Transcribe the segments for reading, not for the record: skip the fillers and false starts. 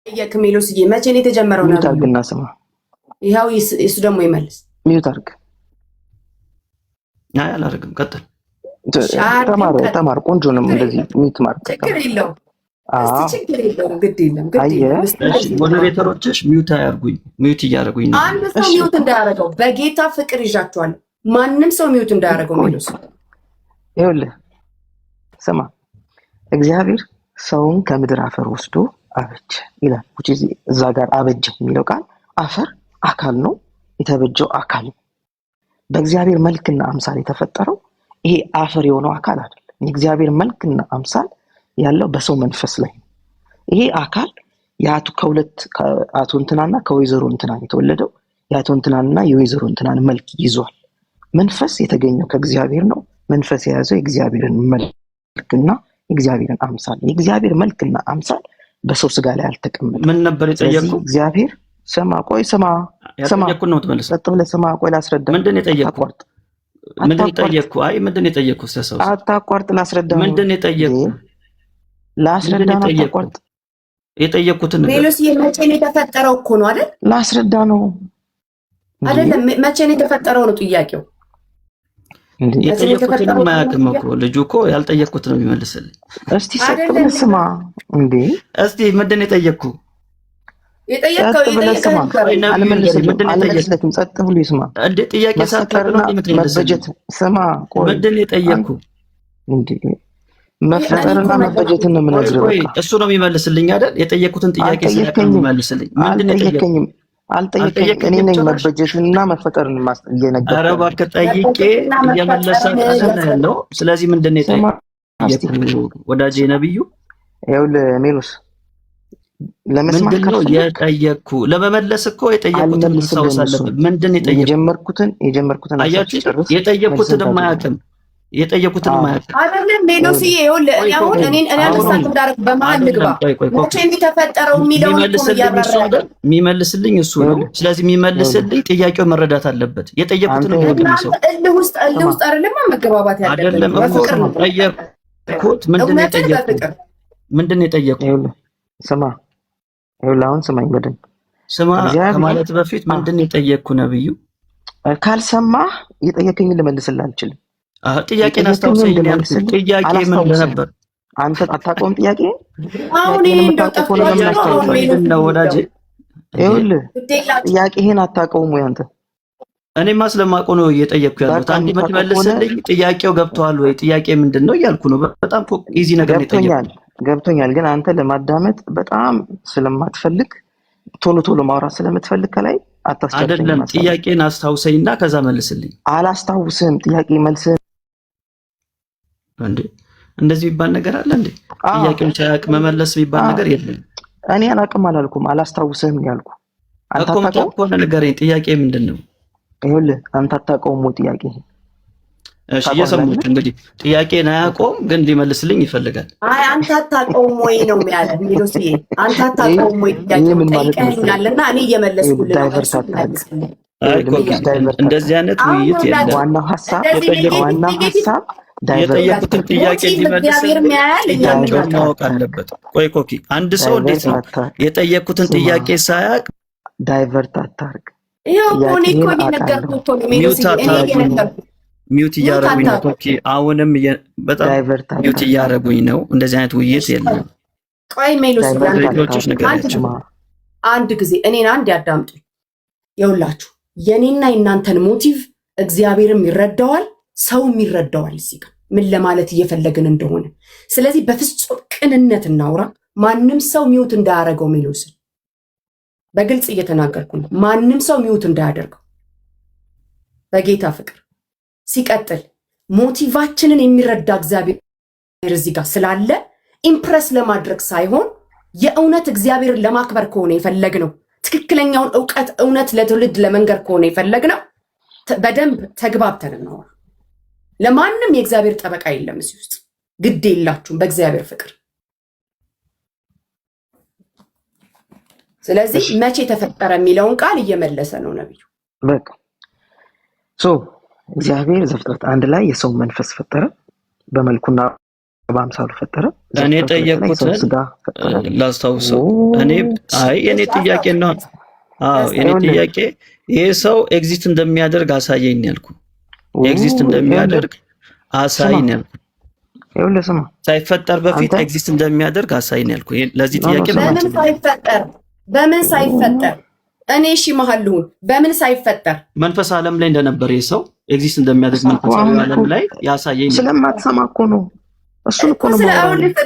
የክሜሎስዬ መቼ ነው የተጀመረው? ሚዩት አድርግና ስማ። ይኸው እሱ ደግሞ ይመልስ። ሚዩት አድርግ። አይ አላደርግም። ቀጥል። ተማር። ቆንጆ ነው እንደዚህ ሚዩት ማድረግ። ችግር የለውም። እስቲ ችግር የለውም። ግድ የለም። ሞዴሬተሮችሽ ሚዩት አያርጉኝ። ሚዩት እያደረጉኝ ነው። አንድ ሰው ሚዩት እንዳያደርገው በጌታ ፍቅር ይዣቸዋል። ማንም ሰው ሚዩት እንዳያደርገው ሜሎስ። ይኸውልህ ስማ፣ እግዚአብሔር ሰውን ከምድር አፈር ወስዶ አበጀ ይላል። እዛ ጋር አበጀ የሚለው ቃል አፈር አካል ነው፣ የተበጀው አካል ነው። በእግዚአብሔር መልክና አምሳል የተፈጠረው ይሄ አፈር የሆነው አካል አይደለም። የእግዚአብሔር መልክና አምሳል ያለው በሰው መንፈስ ላይ ነው። ይሄ አካል ከሁለት ከአቶ እንትናና ከወይዘሮ እንትናን የተወለደው የአቶ እንትናንና የወይዘሮ እንትናን መልክ ይዟል። መንፈስ የተገኘው ከእግዚአብሔር ነው። መንፈስ የያዘው የእግዚአብሔርን መልክና የእግዚአብሔርን አምሳል። የእግዚአብሔር መልክና አምሳል በሰው ስጋ ላይ አልተቀመጠም። ምን ነበር የጠየቁ? እግዚአብሔር ስማ ነው ተመለስ። ቀጥ ብለህ ስማ፣ ቆይ ላስረዳ። ምንድን የጠየቁ? አይ ምንድን የጠየቁ? ሰሰው አታቋርጥ፣ ላስረዳ። ምንድን የጠየቁ? ላስረዳ ነው። አታቋርጥ። የጠየቁትን ሜሎስ መቼ ነው የተፈጠረው እኮ ነው አይደል? ላስረዳ ነው አይደለም። መቼ ነው የተፈጠረው ነው ጥያቄው። የጠየቁትን ማያውቅም እኮ ልጁ እኮ ያልጠየቁት ነው የሚመልስልኝ። እስቲ ሰጥተህ ስማ እንዴ። እስቲ ምንድን ነው የጠየቅኩ? አልመለስለትም። ጸጥ ብሎ ይስማ እንዴ። ጥያቄ ሳትቀርና መበጀት ስማ። ቆይ ምንድን ነው የጠየቅኩ? እንዴ መፈጠርና መበጀትን ነው የምነግርህ። እሱ ነው የሚመልስልኝ አይደል? የጠየቁትን ጥያቄ ሳይቀር የሚመልስልኝ። ምንድን ነው የጠየቅኩ? አልጠየቀኝም። እኔ ነኝ መበጀትንና መፈጠርን እየነገርኩህ። ኧረ እባክህ ጠይቄ እየመለሰ ያለው። ስለዚህ ምንድን ነው የጠየቅኩ? ወዳጄ ነብዩ ይኸውልህ ሜሎስ ለመስማት ምንድን ነው የጠየቅኩ? ለመመለስ እኮ የጠየቁትን ማስታወስ አለብን። ምንድን ነው የጠየቅኩ? የጀመርኩትን አያችሁ። የጠየቁትን ማያውቅም አይደለም ሜሎስዬ። ይኸውልህ አሁን እኔ አንደርስታንድ እንዳደረግ በመሀል ልግባ። መቼ የተፈጠረው የሚለውን የሚመልስልኝ እሱ ነው። ስለዚህ የሚመልስልኝ ጥያቄው መረዳት አለበት። የጠየቁትን ነው የሚመልሰው። እልህ ውስጥ አይደለም መገባባት ያለበት። አይደለም በፍቅር ነው ጠየቁት። ምንድን ነው የጠየቁት? ስማ፣ ይኸውልህ አሁን ስማኝ በደንብ ስማ። ከማለት በፊት ምንድን ነው የጠየቅኩ? ነብዩ ካልሰማህ የጠየቀኝን ልመልስልህ አልችልም። ጥያቄን አስታውሰኝ። ጥያቄ ምን ነበር? አንተ አታውቀውም ጥያቄ? አሁን እንደው ነው ወዳጄ። ይኸውልህ ጥያቄህን አታውቀውም ወይ አንተ? እኔማ ስለማውቀው ነው እየጠየቅኩ ያለሁት። አንዴ የምትመልስልኝ ጥያቄው ገብቶሃል ወይ? ጥያቄ ምንድን ነው እያልኩ ነው። በጣም ኢዚ ነገር ነው የጠየቅኩት። ገብቶኛል። ግን አንተ ለማዳመጥ በጣም ስለማትፈልግ ቶሎ ማውራት ስለምትፈልግ ከላይ አታስጨርሰኝ። አይደለም ጥያቄን አስታውሰኝና ከዛ መልስልኝ። አላስታውስም። ጥያቄ መልስህ እንዴ? እንደዚህ የሚባል ነገር አለ እንዴ? ጥያቄውን ሳያውቅ መመለስ የሚባል ነገር የለም። እኔ አላውቅም አላልኩም፣ አላስታውስህም ያልኩ። አንተ አታውቀውም ንገረኝ። ጥያቄ ምንድን ነው? ይኸውልህ አንተ አታውቀውም ጥያቄ። እሺ እየሰሙት እንግዲህ ጥያቄን አያውቀውም ግን ሊመልስልኝ ይፈልጋል። አይ አንተ አታውቀውም ወይ ነው ያለ ሜሎስዬ። አንተ አታውቀውም ወይ ጥያቄውን ጠይቀኸኛልና እኔ እየመለስኩልህ ነው። እንደዚህ አይነት ውይይት የለም። ዋናው ሀሳብ የጠየቁትን ጥያቄ እንዲመልስልኝ ጥያቄውን ማወቅ አለበት። ቆይ ኮኪ፣ አንድ ሰው እንዴት ነው የጠየቁትን ጥያቄ ሳያውቅ ዳይቨርት አታርግ? ይኸው እኔ እኮ እየነገርኩህ እኮ ነው ሜሎስዬ። እኔ እየነገርኩህ ሚውት እያረጉኝ ነው። ኮኪ አሁንም በጣም ሚውት እያረጉኝ ነው። እንደዚህ አይነት ውይይት የለም። ቆይ ሜሎስዬ አንድ ጊዜ እኔን አንድ ያዳምጡ። ይኸውላችሁ የኔና የእናንተን ሞቲቭ እግዚአብሔርም ይረዳዋል፣ ሰውም ይረዳዋል። እዚህ ጋር ምን ለማለት እየፈለግን እንደሆነ። ስለዚህ በፍጹም ቅንነት እናውራ። ማንም ሰው ሚውት እንዳያደርገው ሜሎስን በግልጽ እየተናገርኩ ነው። ማንም ሰው ሚውት እንዳያደርገው በጌታ ፍቅር። ሲቀጥል ሞቲቫችንን የሚረዳ እግዚአብሔር እዚህ ጋር ስላለ ኢምፕረስ ለማድረግ ሳይሆን የእውነት እግዚአብሔርን ለማክበር ከሆነ የፈለግነው፣ ትክክለኛውን እውነት ለትውልድ ለመንገር ከሆነ የፈለግነው በደንብ ተግባብተን እናወራ። ለማንም የእግዚአብሔር ጠበቃ የለም እዚህ ውስጥ። ግድ የላችሁም በእግዚአብሔር ፍቅር። ስለዚህ መቼ ተፈጠረ የሚለውን ቃል እየመለሰ ነው ነብዩ። በቃ እግዚአብሔር ዘፍጥረት 1 ላይ የሰው መንፈስ ፈጠረ፣ በመልኩና በአምሳሉ ፈጠረ። እኔ ጠየቅኩትን ላስታውሰው። የኔ ጥያቄ ነው። የኔ ጥያቄ ይሄ ሰው ኤግዚስት እንደሚያደርግ አሳየኝ ያልኩ። ኤግዚስት እንደሚያደርግ አሳየኝ ያልኩ። ይኸውልህ ስማ፣ ሳይፈጠር በፊት ኤግዚስት እንደሚያደርግ አሳየኝ ያልኩ። ለዚህ ጥያቄ በምን ሳይፈጠር እኔ እሺ መሀልሁን በምን ሳይፈጠር መንፈስ ዓለም ላይ እንደነበረ ይሄ ሰው ኤግዚስት እንደሚያደርግ መንፈሳዊ ዓለም ላይ ያሳየኝ። ስለማትሰማ እኮ ነው። እሱን እኮ ነው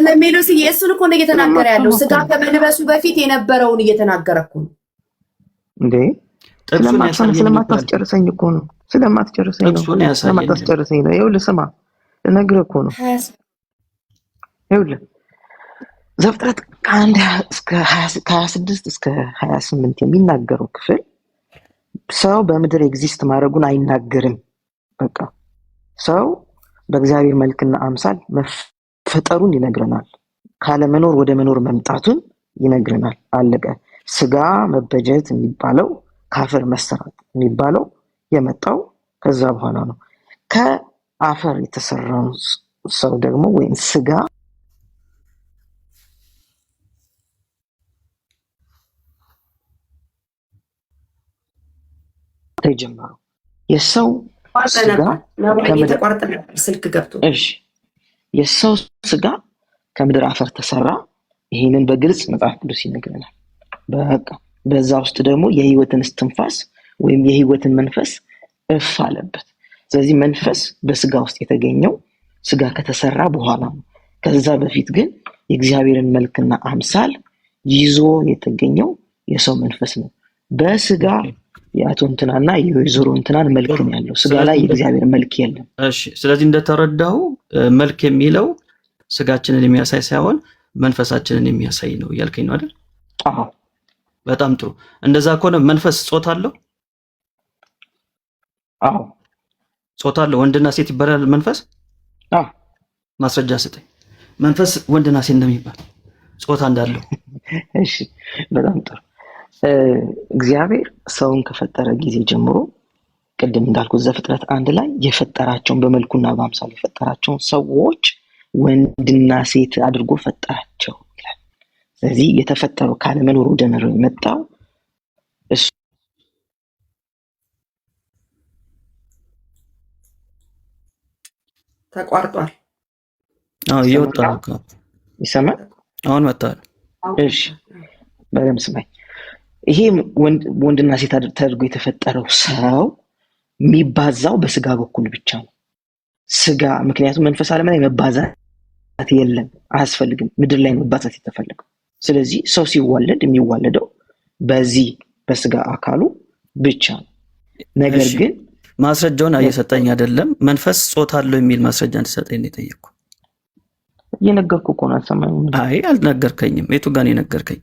ለሜሎስ እሱን እኮ ነው እየተናገረ ያለው። ስጋ ከመልበሱ በፊት የነበረውን እየተናገረ እኮ ነው እንዴ። ስለማታስጨርሰኝ እኮ ነው። ስለማታስጨርሰኝ ነው። ይኸውልህ ስማ፣ ልነግርህ እኮ ነው። ይኸውልህ ዘፍጥረት ከ26 እስከ 28 የሚናገረው ክፍል ሰው በምድር ኤግዚስት ማድረጉን አይናገርም። በቃ ሰው በእግዚአብሔር መልክና አምሳል መፈጠሩን ይነግረናል። ካለመኖር ወደ መኖር መምጣቱን ይነግረናል። አለቀ። ስጋ መበጀት የሚባለው ከአፈር መሰራት የሚባለው የመጣው ከዛ በኋላ ነው። ከአፈር የተሰራውን ሰው ደግሞ ወይም ስጋ ተጀመረው። የሰው ስጋ ከምድር አፈር ተሰራ። ይህንን በግልጽ መጽሐፍ ቅዱስ ይነግረናል። በቃ በዛ ውስጥ ደግሞ የህይወትን እስትንፋስ ወይም የህይወትን መንፈስ እፍ አለበት። ስለዚህ መንፈስ በስጋ ውስጥ የተገኘው ስጋ ከተሰራ በኋላ ነው። ከዛ በፊት ግን የእግዚአብሔርን መልክና አምሳል ይዞ የተገኘው የሰው መንፈስ ነው። በስጋ የአቶ እንትናና የወይዘሮ እንትናን መልክ ነው ያለው። ስጋ ላይ የእግዚአብሔር መልክ የለም። እሺ፣ ስለዚህ እንደተረዳው መልክ የሚለው ስጋችንን የሚያሳይ ሳይሆን መንፈሳችንን የሚያሳይ ነው እያልከኝ ነው አይደል? አዎ። በጣም ጥሩ። እንደዛ ከሆነ መንፈስ ጾታ አለው? አዎ፣ ጾታ አለው። ወንድና ሴት ይባላል መንፈስ? አዎ። ማስረጃ ስጠኝ። መንፈስ ወንድና ሴት እንደሚባል ጾታ እንዳለው። እሺ፣ በጣም ጥሩ። እግዚአብሔር ሰውን ከፈጠረ ጊዜ ጀምሮ ቅድም እንዳልኩት ዘፍጥረት 1 ላይ የፈጠራቸውን በመልኩና በአምሳሉ የፈጠራቸውን ሰዎች ወንድና ሴት አድርጎ ፈጠራቸው ይላል። ስለዚህ የተፈጠረው ካለመኖር ወደ መኖር የመጣው እሱ ተቋርጧል። እየወጣ ነው። ይሰማል? አሁን መጣል። እሺ፣ በደምብ ስማኝ። ይሄ ወንድና ሴት ተደርጎ የተፈጠረው ሰው የሚባዛው በስጋ በኩል ብቻ ነው። ስጋ ምክንያቱም መንፈስ ዓለም ላይ መባዛት የለም፣ አያስፈልግም። ምድር ላይ መባዛት የተፈለገው። ስለዚህ ሰው ሲዋለድ የሚዋለደው በዚህ በስጋ አካሉ ብቻ ነው። ነገር ግን ማስረጃውን እየሰጠኝ አይደለም። መንፈስ ጾታ አለው የሚል ማስረጃ እንድሰጠኝ ነው የጠየቅኩ። እየነገርኩ እኮ ነው። አልሰማኝም? አይ አልነገርከኝም። የቱ ጋር ነው የነገርከኝ?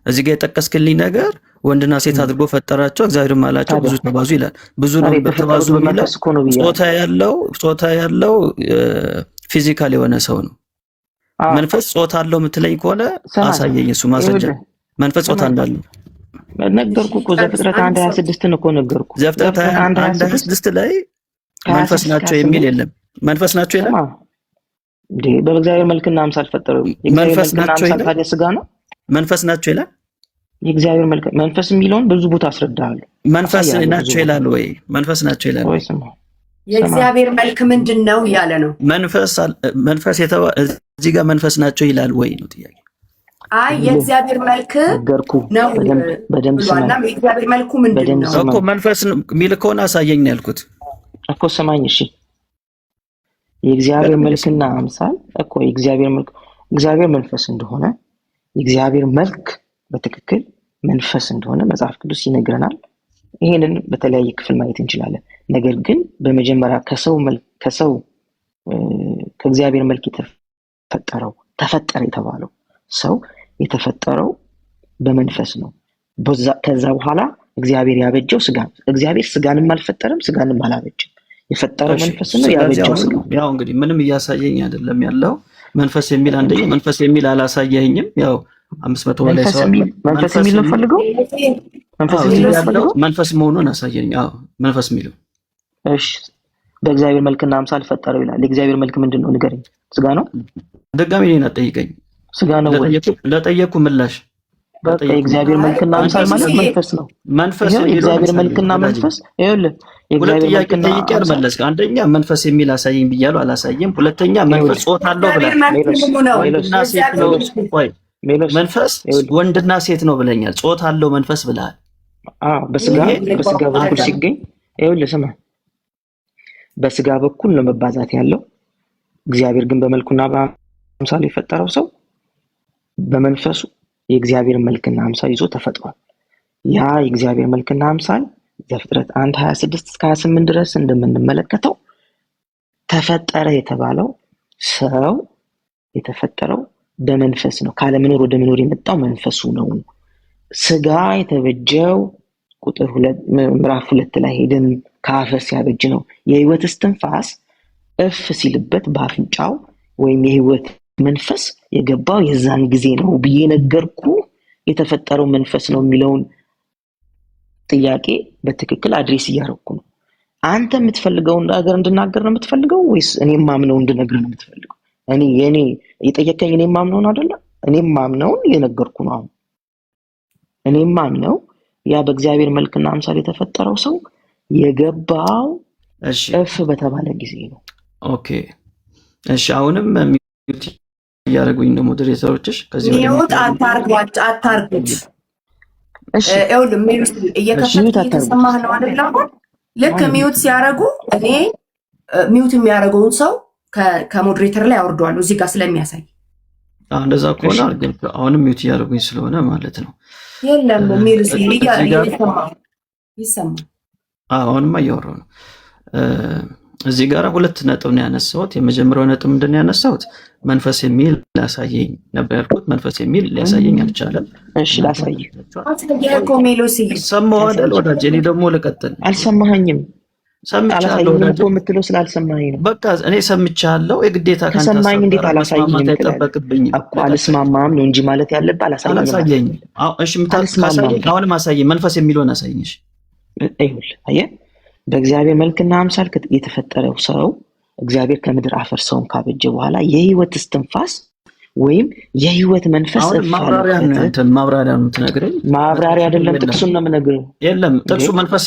እዚህ ጋር የጠቀስክልኝ ነገር ወንድና ሴት አድርጎ ፈጠራቸው እግዚአብሔር ማላቸው ብዙ ተባዙ ይላል። ብዙ ነው ተባዙ የሚለው ጾታ ያለው ፊዚካል የሆነ ሰው ነው። መንፈስ ጾታ አለው የምትለኝ ከሆነ አሳየኝ። እሱ ማስረጃ መንፈስ ጾታ እንዳለው ነገርኩ እኮ። ዘፍጥረት 1:26 እኮ ነገርኩ። ዘፍጥረት 1:26 ላይ መንፈስ ናቸው የሚል የለም። መንፈስ ናቸው ይላል እንዴ? በእግዚአብሔር መልክና አምሳል ፈጠረው። መንፈስ ናቸው ይላል። ታዲያ ስጋ ነው? መንፈስ ናቸው ይላል። የእግዚአብሔር መልክ መንፈስ የሚለውን ብዙ ቦታ አስረዳለሁ። መንፈስ ናቸው ይላል ወይ? መንፈስ ናቸው ይላል ወይ? የእግዚአብሔር መልክ ምንድነው ያለ ነው። መንፈስ እዚህ ጋር መንፈስ ናቸው ይላል ወይ ነው ጥያቄ። አይ የእግዚአብሔር መልክ ነው በደንብ ስማኝ። የእግዚአብሔር መልኩ ምንድነው እኮ መንፈስ የሚል ከሆነ አሳየኝ ነው ያልኩት እኮ። ሰማኝ። እሺ፣ የእግዚአብሔር መልክና አምሳል እኮ የእግዚአብሔር መልክ እግዚአብሔር መንፈስ እንደሆነ የእግዚአብሔር መልክ በትክክል መንፈስ እንደሆነ መጽሐፍ ቅዱስ ይነግረናል። ይሄንን በተለያየ ክፍል ማየት እንችላለን። ነገር ግን በመጀመሪያ ከእግዚአብሔር መልክ ተፈጠረ የተባለው ሰው የተፈጠረው በመንፈስ ነው። ከዛ በኋላ እግዚአብሔር ያበጀው ስጋ ነው። እግዚአብሔር ስጋንም አልፈጠረም፣ ስጋንም አላበጀም። የፈጠረው መንፈስ ነው፣ ያበጀው ስጋ። ያው እንግዲህ ምንም እያሳየኝ አይደለም ያለው። መንፈስ የሚል አንደኛ መንፈስ የሚል አላሳየኝም። ያው 500 በላይ ሰው መንፈስ የሚል ነው ፈልገው መንፈስ መሆኑን አሳየኝ። አዎ መንፈስ የሚለው እሺ፣ በእግዚአብሔር መልክና አምሳል ፈጠረው ይላል። የእግዚአብሔር መልክ ምንድነው ንገረኝ። ስጋ ነው? ድጋሚ እኔን አትጠይቀኝ። ስጋ ነው ወይ? ለጠየኩ ምላሽ በቃ የእግዚአብሔር መልክና አምሳል ማለት መንፈስ ነው። መንፈስ የእግዚአብሔር መልክና መንፈስ ይኸውልህ፣ የእግዚአብሔር መልክና አልመለስክ። አንደኛ መንፈስ የሚል አሳየኝ ብያለሁ፣ አላሳየም። ሁለተኛ መንፈስ ጾታ አለው ብለህ ወንድና ሴት ነው። ቆይ መንፈስ ወንድና ሴት ነው ብለኛል። ጾታ አለው መንፈስ ብለሃል። በስጋ በኩል ሲገኝ ይኸውልህ፣ ስማ፣ በስጋ በኩል ነው መባዛት ያለው። እግዚአብሔር ግን በመልኩና በአምሳሉ የፈጠረው ሰው በመንፈሱ የእግዚአብሔር መልክና አምሳል ይዞ ተፈጥሯል። ያ የእግዚአብሔር መልክና አምሳል ዘፍጥረት 1:26 እስከ 28 ድረስ እንደምንመለከተው ተፈጠረ የተባለው ሰው የተፈጠረው በመንፈስ ነው። ካለመኖር ወደ መኖር የመጣው መንፈሱ ነው። ስጋ የተበጀው ምዕራፍ 2 ላይ ሄደን ከአፈር ሲያበጅ ነው። የህይወት እስትንፋስ እፍ ሲልበት በአፍንጫው ወይም የህይወት መንፈስ የገባው የዛን ጊዜ ነው ብዬ ነገርኩ። የተፈጠረው መንፈስ ነው የሚለውን ጥያቄ በትክክል አድሬስ እያደረኩ ነው። አንተ የምትፈልገውን ነገር እንድናገር ነው የምትፈልገው ወይስ እኔም ማምነው እንድነግር ነው የምትፈልገው? እኔ የጠየቀኝ እኔም ማምነውን አይደለ? እኔም ማምነውን እየነገርኩ ነው። አሁን እኔም ማምነው ያ በእግዚአብሔር መልክና አምሳል የተፈጠረው ሰው የገባው እፍ በተባለ ጊዜ ነው። ኦኬ እሺ። አሁንም እያደረጉኝ ነው ሞዴሬተሮችሽ። ከዚህ ሚውት አታርጉት። እሺ ይኸውልህ እየከፈትክ እየተሰማህ ነው አይደል? አሁን ልክ ሚውት ሲያደርጉ እኔ ሚውት የሚያደርገውን ሰው ከሞዴሬተር ላይ አወርደዋለሁ እዚህ ጋር ስለሚያሳይ። እንደዛ ከሆነ አሁንም ሚውት እያደረጉኝ ስለሆነ ማለት ነው። የለም ሚውት ይሰማል። አሁንማ እያወራሁ ነው። እዚህ ጋር ሁለት ነጥብ ነው ያነሳሁት። የመጀመሪያው ነጥብ ምንድን ነው ያነሳሁት? መንፈስ የሚል ሊያሳየኝ ነበር ያልኩት። መንፈስ የሚል ሊያሳየኝ አልቻለም። እሺ ላሳይ። ሰማሁ አይደል ወዳጄ? እኔ ደግሞ ልቀጥል። አልሰማኸኝም? ሰምቻለሁ ወዳጄ የምትለው ስላልሰማኸኝ ነው። በቃ እኔ ሰምቻለሁ። የግዴታ ከሰማኸኝ እንዴት አላሳየኝም? አይጠበቅብኝም እኮ አልስማማም ነው እንጂ ማለት ያለብህ አላሳየኝም። እሺ አሁንም አሳየኝ። መንፈስ የሚለውን አሳየኝ። እሺ ይኸውልህ አየህ፣ በእግዚአብሔር መልክና አምሳል የተፈጠረው ሰው እግዚአብሔር ከምድር አፈር ሰውን ካበጀ በኋላ የህይወት እስትንፋስ ወይም የህይወት መንፈስ ማብራሪያ ነው ትነግረኝ። ማብራሪያ አይደለም፣ ጥቅሱን ነው የምነግርህ። የለም ጥቅሱ መንፈስ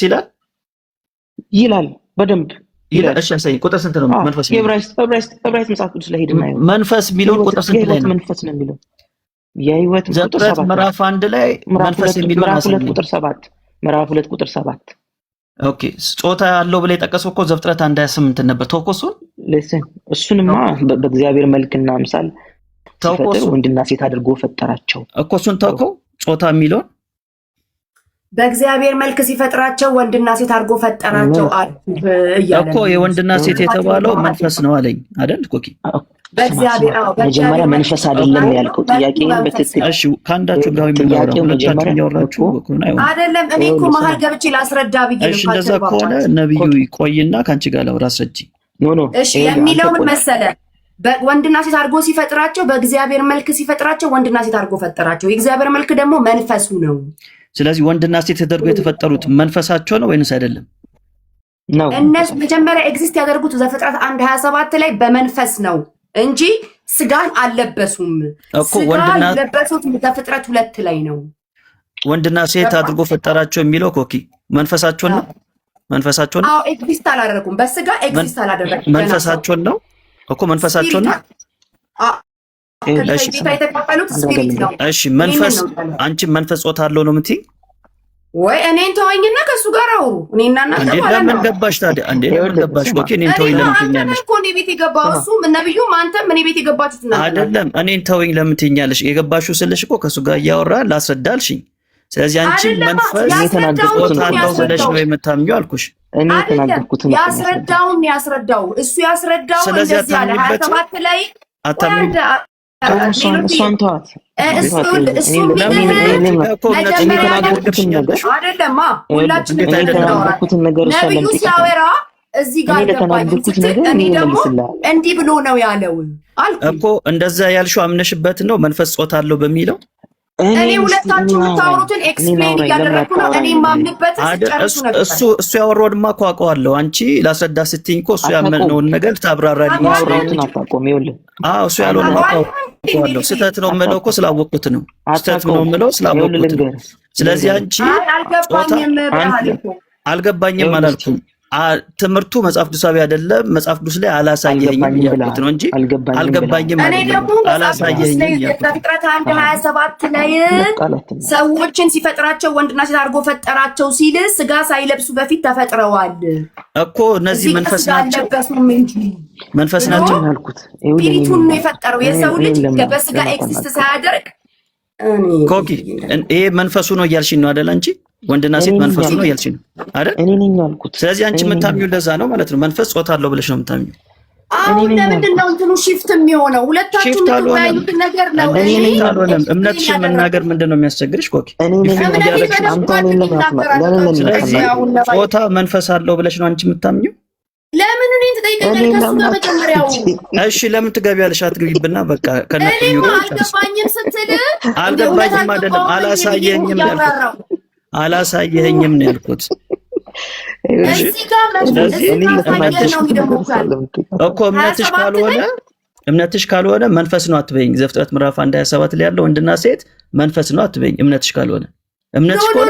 ይላል በደንብ ይላል። እሺ አሳየኝ። ቁጥር ስንት ነው መንፈስ? ዕብራይስጥ መጽሐፍ ቅዱስ ላይ ሄድና መንፈስ የሚለው ቁጥር ስንት ላይ ነው? መንፈስ ነው የሚለው የህይወት ዘፍጥረት ምዕራፍ 1 ላይ መንፈስ የሚለው ምዕራፍ 2 ቁጥር 7 ኦኬ። ጾታ ያለው ብለ የጠቀሰው እኮ ዘፍጥረት 1:28 ነበር። ተውኮሱን እሱንማ በእግዚአብሔር መልክና አምሳል ሲፈጥር ወንድና ሴት አድርጎ ፈጠራቸው እኮ። እሱን ተውከው ጾታ የሚለውን በእግዚአብሔር መልክ ሲፈጥራቸው ወንድና ሴት አድርጎ ፈጠራቸው እኮ። የወንድና ሴት የተባለው መንፈስ ነው አለኝ አይደል? ኮኪ መጀመሪያ መንፈስ አይደለም ያልከው ጥያቄ በትክክል እሺ። ካንዳችሁ ጋር የሚያወራችሁ አይደለም። እኔ እኮ መሀል ገብቼ ላስረዳ ብዬ ነው። እሺ እንደዛ ከሆነ ነብዩ ይቆይና ካንቺ ጋር ላውራ አስረጂ። እሺ የሚለው ምን መሰለህ? ወንድና ሴት አድርጎ ሲፈጥራቸው በእግዚአብሔር መልክ ሲፈጥራቸው ወንድና ሴት አድርጎ ፈጠራቸው። የእግዚአብሔር መልክ ደግሞ መንፈሱ ነው። ስለዚህ ወንድና ሴት ተደርጎ የተፈጠሩት መንፈሳቸው ነው ወይንስ አይደለም? እነሱ መጀመሪያ ኤግዚስት ያደርጉት ዘፍጥረት 1:27 ላይ በመንፈስ ነው እንጂ ስጋን አልለበሱም እኮ። ወንድና ለበሱት ዘፍጥረት 2 ላይ ነው። ወንድና ሴት አድርጎ ፈጠራቸው የሚለው ኮኪ መንፈሳቸው ነው። መንፈሳቸው ነው። አዎ ኤግዚስት አላደረጉም። በስጋ ኤግዚስት አላደረጉም። መንፈሳቸው ነው እኮ። መንፈሳቸው ነው። እሺ መንፈስ አንቺ መንፈስ ጾታ አለው ነው የምትይ ወይ? እኔን ተወኝና ከሱ ጋር አውሩ። እኔና እናንተ ማለት ነው። ለምን ገባሽ ታዲያ? ለምን ገባሽ? ኦኬ እኔን ተወኝ ለምን ትኛለሽ? እኮ እኔ ቤት የገባው እሱ ነብዩም አንተም እኔ ቤት የገባችሁት እናንተ አይደለም። እኔን ተወኝ ለምን ትኛለሽ? የገባሽው ስልሽ እኮ ከሱ ጋር እያወራ ላስረዳልሽኝ። ስለዚህ አንቺ መንፈስ ጾታ አለው ብለሽ ነው የምታምኚው አልኩሽ። እኔ ተናገርኩት ያስረዳው እሱ ያስረዳው እንደዚህ ያለ 27 ላይ አታምኚ እሷን ተዋት። ነብዩ ሲያወራ እዚህ ጋር እንዲህ ብሎ ነው ያለው እኮ። እንደዛ ያልሽው አምነሽበት ነው መንፈስ ጾታ አለው በሚለው? እኔ ሁለታችሁ የምታወሩትን ኤክስፕሌን እያደረኩ ነው። እኔ ማምንበት እሱ ያወራውንማ እኮ አውቀዋለሁ። አንቺ ላስረዳ ስትይኝ እኮ እሱ ያመነውን ነገር ታብራራልኝ። እሱ ያልሆነ አውቀዋለሁ። ስህተት ነው የምለው እኮ ስላወቅኩት ነው። ስህተት ነው የምለው ስላወቅኩት ነው። ስለዚህ አንቺ አልገባኝም አላልኩም። ትምህርቱ መጽሐፍ ቅዱሳዊ አይደለም። መጽሐፍ ቅዱስ ላይ አላሳየኝም እያልኩት ነው እንጂ አልገባኝም አይደለም። አላሳየኝም ዘፍጥረት 1:27 ላይ ሰዎችን ሲፈጥራቸው ወንድና ሴት አድርጎ ፈጠራቸው ሲል ስጋ ሳይለብሱ በፊት ተፈጥረዋል እኮ። እነዚህ መንፈስ ናቸው፣ መንፈስ ናቸው ያልኩት። ስፒሪቱን ነው የፈጠረው። የሰው ልጅ በስጋ ኤክሲስት ሳያደርግ ኮኪ ይሄ መንፈሱ ነው እያልሽኝ ነው አይደል? አንቺ ወንድና ሴት መንፈሱ ነው እያልሽኝ ነው አይደል? እኔ ነኝ ያልኩት። ስለዚህ አንቺ የምታምኚው እንደዛ ነው ማለት ነው። መንፈስ ጾታ አለው ብለሽ ነው የምታምኚው። አሁን ለምንድን ነው እንትኑ ሺፍት የሚሆነው? ሁለታችሁ የምትወያዩት ነገር ነው። እምነትሽ መናገር ምንድን ነው የሚያስቸግርሽ? ኮኪ ጾታ መንፈስ አለው ብለሽ ነው አንቺ የምታምኚው። ለምን እኔን ትጠይቀኛለሽ? ከሱ ጋር መጀመሪያው እሺ፣ ለምን ትገቢያለሽ? አትግቢብና በቃ ከነጥዩ አልገባኝም ስትል አልገባኝም አይደለም፣ አላሳየኸኝም ያልኩት አላሳየኸኝም ነው ያልኩት። እዚህ ጋር እኮ እምነትሽ ካልሆነ መንፈስ ነው አትበይኝ። ዘፍጥረት ምዕራፍ 1:27 ላይ ያለው ወንድና ሴት መንፈስ ነው አትበይኝ። እምነትሽ ካልሆነ እምነትሽ ከሆነ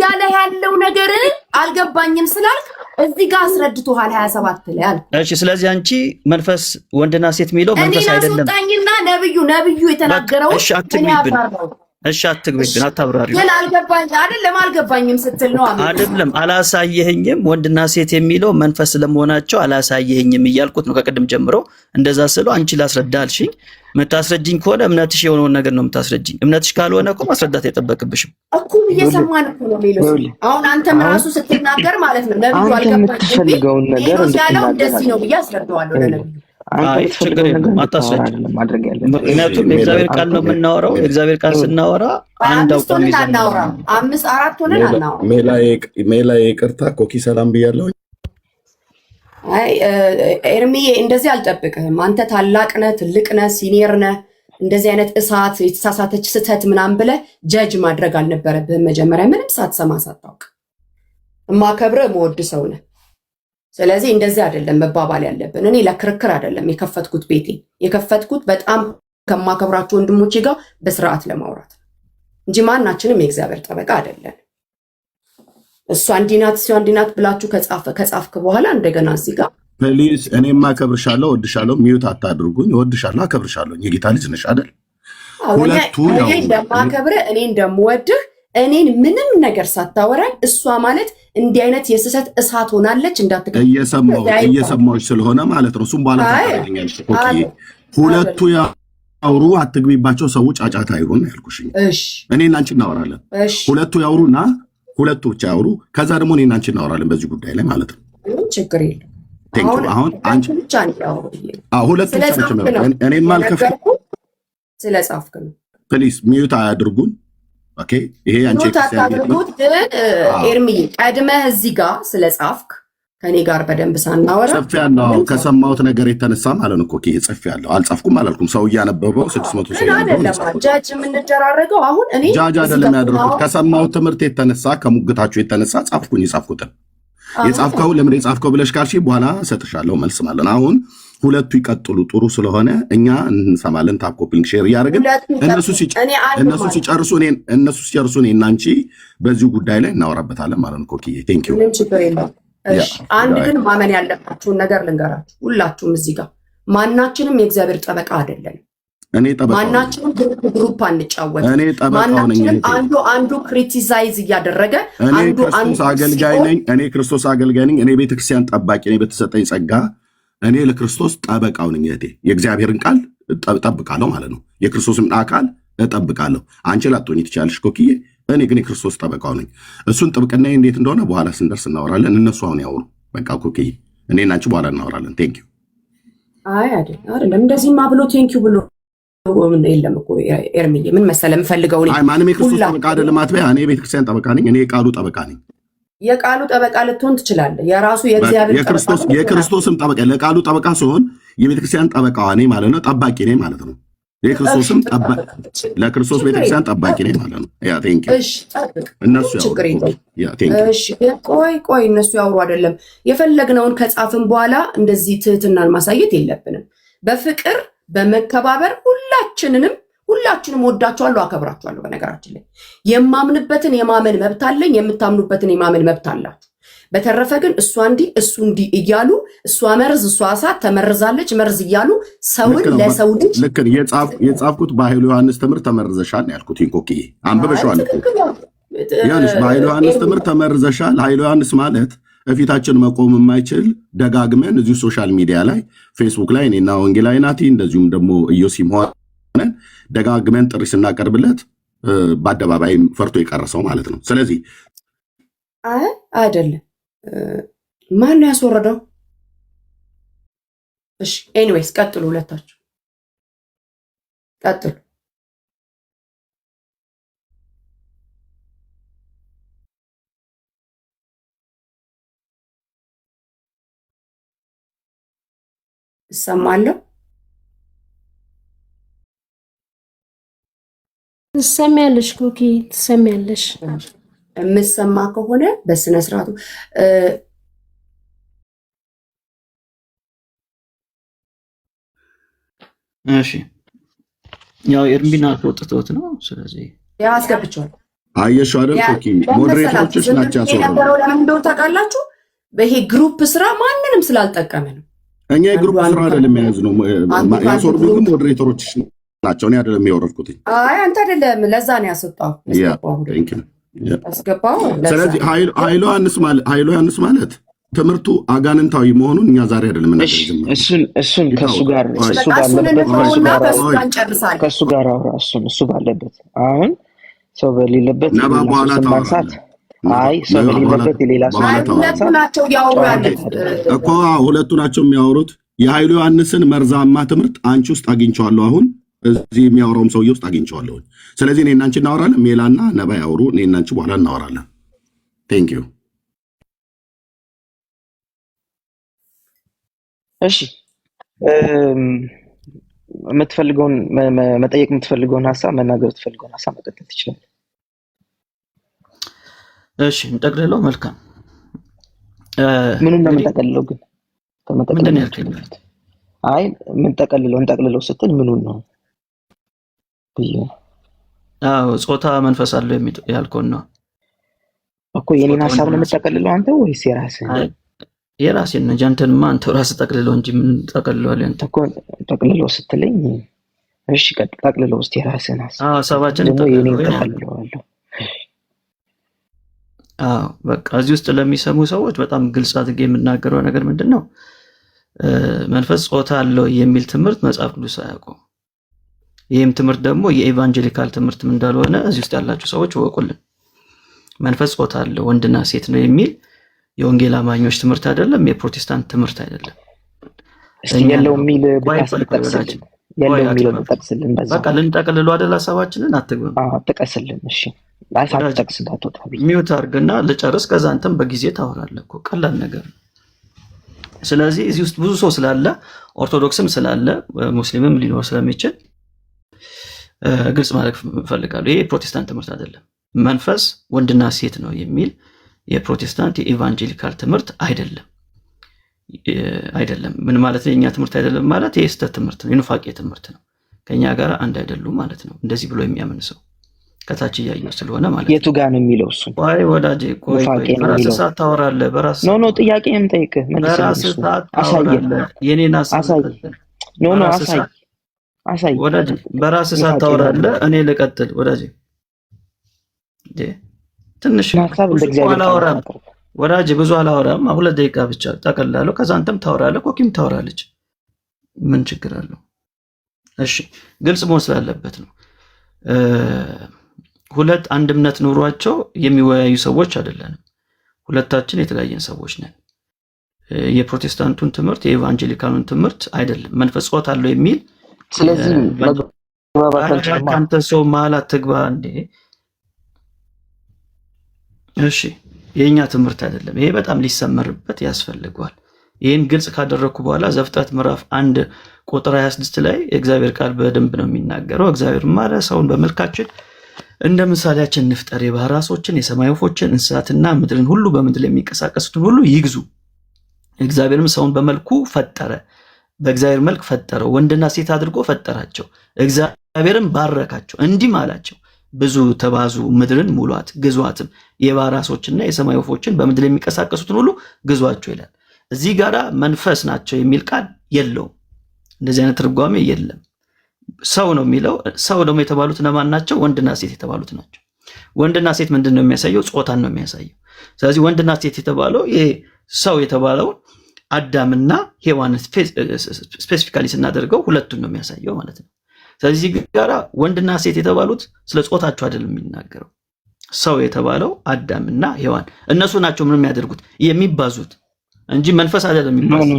ያለ ያለው ነገር አልገባኝም ስላልክ እዚህ ጋር አስረድቶሃል 27 ላይ አልኩ። እሺ፣ ስለዚህ አንቺ መንፈስ ወንድና ሴት የሚለው መንፈስ አይደለም። እኔ አስወጣኝና ነብዩ የተናገረው እሺ፣ አትግቢብን። እሺ፣ አትግቢብን፣ አታብራሪው። ግን አልገባኝም ስትል ነው አይደለም። አላሳየኸኝም፣ ወንድና ሴት የሚለው መንፈስ ለመሆናቸው አላሳየኸኝም እያልኩት ነው ከቅድም ጀምሮ። እንደዛ ስለው አንቺ ላስረዳ አልሽኝ። የምታስረጅኝ ከሆነ እምነትሽ የሆነውን ነገር ነው የምታስረጅኝ። እምነትሽ ካልሆነ እኮ ማስረዳት አይጠበቅብሽም እኮ። እየሰማን እኮ ነው ሜሎስ። አሁን አንተም ራሱ ስትናገር ማለት ነው ነብዩ አልገባኝም ሜሎስ ያለው እንደዚህ ነው ብዬ አስረዳዋለሁ ለነብዩ። አይ ችግር የለም አታስረጅ። ምክንያቱም የእግዚአብሔር ቃል ነው የምናወራው። የእግዚአብሔር ቃል ስናወራ አንድ አቋም ይዘን አናወራ። 5-4 ሆነን አናወራ። ሜላ ይቅርታ ኮኪ ሰላም ብያለሁ። አይ ኤርሚዬ እንደዚህ አልጠብቅህም። አንተ ታላቅ ነህ፣ ትልቅ ነህ፣ ሲኒየር ነህ። እንደዚህ አይነት እሳት የተሳሳተች ስህተት ምናምን ብለህ ጀጅ ማድረግ አልነበረብህም። መጀመሪያ ምንም ሳትሰማ ሳታውቅ እማከብርህ የምወድ ሰው ነህ። ስለዚህ እንደዚህ አይደለም መባባል ያለብን። እኔ ለክርክር አይደለም የከፈትኩት ቤቴ የከፈትኩት በጣም ከማከብራችሁ ወንድሞቼ ጋር በስርዓት ለማውራት እንጂ ማናችንም የእግዚአብሔር ጠበቃ አይደለን። እሷ እንዲናት እሷ እንዲናት ብላችሁ ከጻፍክ በኋላ እንደገና እዚህ ጋር ፕሊዝ እኔማ አከብርሻለሁ፣ እወድሻለሁ። ሚዩት አታድርጉኝ። እወድሻለሁ፣ አከብርሻለሁ። የጌታ ልጅ ነሽ አይደል? ሁለቱ እኔ እንደማከብርህ እኔ እንደምወድህ እኔን ምንም ነገር ሳታወራኝ እሷ ማለት እንዲህ አይነት የስህተት እሳት ሆናለች እንዳትገኝ እየሰማዎች ስለሆነ ማለት ነው። እሱም በኋላ ታደርገኛለሽ። ሁለቱ ያውሩ፣ አትግቢባቸው። ሰው ጫጫታ ይሁን ያልኩሽ። እኔና አንቺ እናወራለን። ሁለቱ ያውሩና ሁለቱ ብቻ ያውሩ። ከዛ ደግሞ እኔና አንቺ እናወራለን በዚህ ጉዳይ ላይ ማለት ነው። ችግር የለም። አሁን አንቺ ብቻ ሁለቱ ብቻ ነው። እኔም አልከፍም ስለጻፍክ ነው። ፕሊዝ ሚዩት አያድርጉን። ኦኬ፣ ይሄ አንቺ ታታድርጉት። ኤርሚዬ ቀድመህ እዚህ ጋር ስለጻፍክ ከኔ ጋር በደንብ ሳናወራ ጽፌያለሁ። ከሰማሁት ነገር የተነሳ ማለት ነው። ኦኬ፣ ጽፌያለሁ። አልጻፍኩም አላልኩም። ሰው እያነበበው 600 ሰው ያነበበው ጃጅ የምንደራረገው አሁን እኔ ጃጅ አይደለም ያደረኩት። ከሰማሁት ትምህርት የተነሳ ከሙግታችሁ የተነሳ ጻፍኩኝ። የጻፍኩትን የጻፍከው ለምን የጻፍከው ብለሽ ካልሽ በኋላ እሰጥሻለሁ መልስ ማለት ነው። አሁን ሁለቱ ይቀጥሉ። ጥሩ ስለሆነ እኛ እንሰማለን። ታኮፒንግ ሼር እያደረግን እነሱ ሲጨርሱ እኔ እና አንቺ በዚሁ ጉዳይ ላይ እናወራበታለን ማለት ነው። ኮኪዬ ቴንክ ዩ። አንድ ግን ማመን ያለባችሁን ነገር ልንገራችሁ። ሁላችሁም እዚህ ጋር ማናችንም የእግዚአብሔር ጠበቃ አይደለም። ማናችንም ግሩፕ አንጫወት። ማናችንም አንዱ ክሪቲሳይዝ እያደረገ እኔ ክርስቶስ አገልጋይ ነኝ። እኔ ቤተክርስቲያን ጠባቂ ነኝ በተሰጠኝ ጸጋ። እኔ ለክርስቶስ ጠበቃው ነኝ። እህቴ የእግዚአብሔርን ቃል እጠብቃለሁ ማለት ነው። የክርስቶስን አካል እጠብቃለሁ። አንቺ ላትሆኚ ትችያለሽ ኮኪዬ። እኔ ግን የክርስቶስ ጠበቃው ነኝ። እሱን ጥብቅና እንዴት እንደሆነ በኋላ ስንደርስ እናወራለን። እነሱ አሁን ያወሩ። በቃ ኮኪዬ፣ እኔና አንቺ በኋላ እናወራለን። ቴንክ ዩ። አይ አይደለም እንደዚህማ ብሎ ቴንክ ዩ ብሎ የለም እኮ ኤርሚዬ። ምን መሰለህ የምፈልገው ማንም የክርስቶስ ጠበቃ አይደለም አትበያ። እኔ የቤተክርስቲያን ጠበቃ ነኝ። እኔ የቃሉ ጠበቃ ነኝ። የቃሉ ጠበቃ ልትሆን ትችላለህ። የራሱ የእግዚአብሔር የክርስቶስም ጠበቃ ለቃሉ ጠበቃ ሲሆን የቤተክርስቲያን ጠበቃዋ ነኝ ማለት ነው። ጠባቂ ነኝ ማለት ነው። የክርስቶስም ለክርስቶስ ቤተክርስቲያን ጠባቂ ነኝ ማለት ነው። ያ ቴንክ ዩ። እነሱ ቆይ እነሱ ያውሩ አይደለም የፈለግነውን ከጻፍን በኋላ እንደዚህ ትህትናን ማሳየት የለብንም። በፍቅር በመከባበር ሁላችንም ወዳችኋለሁ፣ አከብራችኋለሁ። በነገራችን ላይ የማምንበትን የማመን መብት አለኝ፣ የምታምኑበትን የማመን መብት አላችሁ። በተረፈ ግን እሷ እንዲህ እሱ እንዲህ እያሉ እሷ መርዝ እሷ እሳት ተመርዛለች መርዝ እያሉ ሰውን ለሰው ልጅ ልክ የጻፍኩት በኃይሉ ዮሐንስ ትምህርት ተመርዘሻል ያልኩት ኮክዬ አንብበሽዋል እኮ ያንሽ በኃይሉ ዮሐንስ ትምህርት ተመርዘሻል። ኃይሉ ዮሐንስ ማለት እፊታችን መቆም የማይችል ደጋግመን እዚሁ ሶሻል ሚዲያ ላይ ፌስቡክ ላይ እኔና ወንጌላዊ ናቲ እንደዚሁም ደግሞ ኢዮሲም ሆነን ደጋግመን ጥሪ ስናቀርብለት በአደባባይ ፈርቶ የቀረሰው ማለት ነው። ስለዚህ አይደለም ማን ነው ያስወረደው? እሺ ኤኒዌይስ ቀጥሉ፣ ሁለታችሁ ቀጥሉ። እሰማለሁ። ትሰሚያለሽ ኮኪ ትሰሚያለሽ። የምሰማ ከሆነ በስነ ስርዓቱ እሺ። ያው ኤርሚና ወጥቶት ነው። ስለዚህ አስገብቼዋለሁ። አየሽው አይደል ኮኪ ሞዴሬተሮች ናቸው ያስወረደው። ለምን እንደው ታውቃላችሁ? ይሄ ግሩፕ ስራ ማንንም ስላልጠቀመ ነው። እኛ የግሩፕ ስራ አይደለም የያዝነው፣ ያስወረዱ ግን ሞዴሬተሮች ናቸው። እኔ አይደለም ያወረድኩት። አይ አንተ አይደለም፣ ለዛ ነው ያስወጣው። አስገባው። ስለዚህ ኃይሉ ዮሐንስ ማለት ትምህርቱ አጋንንታዊ መሆኑን እኛ ዛሬ አይደለም እሱን ከሱ ጋር አውራ። እሱ ባለበት አሁን ሰው በሌለበት ማንሳት ሰው በሌለበት የሌላ ሰው ናቸው ያወሩ ያሉት እኮ ሁለቱ ናቸው የሚያወሩት። የኃይሉ ዮሐንስን መርዛማ ትምህርት አንቺ ውስጥ አግኝቼዋለሁ። አሁን እዚህ የሚያወራውም ሰውዬ ውስጥ አግኝቼዋለሁ። ስለዚህ እኔ እና አንቺ እናወራለን። ሜላና ነባ ያወሩ፣ እኔ እና አንቺ በኋላ እናወራለን። ቴንክ ዩ። እሺ የምትፈልገውን መጠየቅ የምትፈልገውን ሀሳብ መናገር የምትፈልገውን ሀሳብ መቀጠል ትችላለህ። እሺ እንጠቅልለው። መልካም ምኑን ነው የምንጠቀልለው? ግን ምንድን ነው ያልከኝ? አይ እንጠቅልለው ስትል ምኑን ነው? ጾታ መንፈስ አለው ያልከውን ነው እኮ። የኔን ሀሳብ ነው የምትጠቀልለው አንተ ወይስ የራስህን? የራሴን ነው። አንተንማ አንተ ራስህ ጠቅልለው እንጂ ምን ጠቅልለው አንተ እኮ ጠቅልለው ስትለኝ እሺ ጠቅልለው እስቲ የራስህን ሀሳባችን ጠቅልለዋለሁ። በቃ እዚህ ውስጥ ለሚሰሙ ሰዎች በጣም ግልጽ አድርጌ የምናገረው ነገር ምንድን ነው? መንፈስ ጾታ አለው የሚል ትምህርት መጽሐፍ ቅዱስ አያውቀውም። ይህም ትምህርት ደግሞ የኤቫንጀሊካል ትምህርት እንዳልሆነ እዚህ ውስጥ ያላችሁ ሰዎች ወቁልን። መንፈስ ጾታ አለው ወንድና ሴት ነው የሚል የወንጌል አማኞች ትምህርት አይደለም፣ የፕሮቴስታንት ትምህርት አይደለም። ያለው የሚል ጠቅስልን። በቃ ልንጠቅልሉ አይደል ሀሳባችንን አትግብም። ጥቀስልን። እሺ ሚውት አድርግና ልጨርስ። ከዛ አንተም በጊዜ ታወራለህ እኮ ቀላል ነገር ነው። ስለዚህ እዚህ ውስጥ ብዙ ሰው ስላለ ኦርቶዶክስም ስላለ ሙስሊምም ሊኖር ስለሚችል ግልጽ ማለት እፈልጋለሁ። ይሄ የፕሮቴስታንት ትምህርት አይደለም። መንፈስ ወንድና ሴት ነው የሚል የፕሮቴስታንት የኢቫንጀሊካል ትምህርት አይደለም። ምን ማለት ነው? የኛ ትምህርት አይደለም ማለት የስተት ትምህርት ነው፣ የኑፋቄ ትምህርት ነው። ከኛ ጋር አንድ አይደሉም ማለት ነው። እንደዚህ ብሎ የሚያምን ሰው ከታች እያየሁ ስለሆነ ማለት ነው። የቱ ጋር ነው የሚለው? እሱ ቆይ ወዳጄ ቆይ በራስህ ሰዓት ታወራለህ። በራስህ ኖ ጥያቄ የምጠይቅህ በራስህ ሰዓት ታወራለህ። የኔን አሳይ ወዳጄ፣ በራስህ ሰዓት ታወራለህ። እኔ ልቀጥል ወዳጄ። ትንሽ አላወራም ወዳጄ፣ ብዙ አላወራም። 2 ደቂቃ ብቻ ጠቀላለሁ። ከዛ አንተም ታወራለህ፣ ኮኪም ታወራለች። ምን ችግር አለው? እሺ ግልጽ መሆን ስላለበት ነው። ሁለት አንድ እምነት ኑሯቸው የሚወያዩ ሰዎች አይደለንም። ሁለታችን የተለያየን ሰዎች ነን። የፕሮቴስታንቱን ትምህርት የኢቫንጀሊካሉን ትምህርት አይደለም። መንፈስ ጾታ አለው የሚል ስለዚህ ከአንተ ሰው መሀል አትግባ እንዴ። እሺ የኛ ትምህርት አይደለም። ይሄ በጣም ሊሰመርበት ያስፈልገዋል። ይህን ግልጽ ካደረግኩ በኋላ ዘፍጥረት ምዕራፍ 1 ቁጥር 26 ላይ የእግዚአብሔር ቃል በደንብ ነው የሚናገረው። እግዚአብሔር ማለ ሰውን በመልካችን እንደ ምሳሌያችን እንፍጠር፣ የባህር ዓሦችን፣ የሰማይ ወፎችን፣ እንስሳትና ምድርን ሁሉ በምድር ላይ የሚንቀሳቀሱትን ሁሉ ይግዙ። እግዚአብሔርም ሰውን በመልኩ ፈጠረ፣ በእግዚአብሔር መልክ ፈጠረው፣ ወንድና ሴት አድርጎ ፈጠራቸው። እግዚአብሔርም ባረካቸው፣ እንዲህም አላቸው ብዙ ተባዙ፣ ምድርን ሙሏት፣ ግዟትም፣ የባህር ዓሦችና የሰማይ ወፎችን በምድር ላይ የሚንቀሳቀሱትን ሁሉ ግዟቸው ይላል። እዚህ ጋራ መንፈስ ናቸው የሚል ቃል የለውም። እንደዚህ አይነት ትርጓሜ የለም። ሰው ነው የሚለው። ሰው ደግሞ የተባሉት እነማን ናቸው? ወንድና ሴት የተባሉት ናቸው። ወንድና ሴት ምንድን ነው የሚያሳየው? ጾታን ነው የሚያሳየው። ስለዚህ ወንድና ሴት የተባለው ይሄ ሰው የተባለውን አዳምና ሔዋን ስፔሲፊካሊ ስናደርገው ሁለቱን ነው የሚያሳየው ማለት ነው። ስለዚህ ጋራ ወንድና ሴት የተባሉት ስለ ጾታቸው አይደለም የሚናገረው። ሰው የተባለው አዳምና ሔዋን እነሱ ናቸው ምን የሚያደርጉት የሚባዙት እንጂ መንፈስ አይደለም የሚባዙት።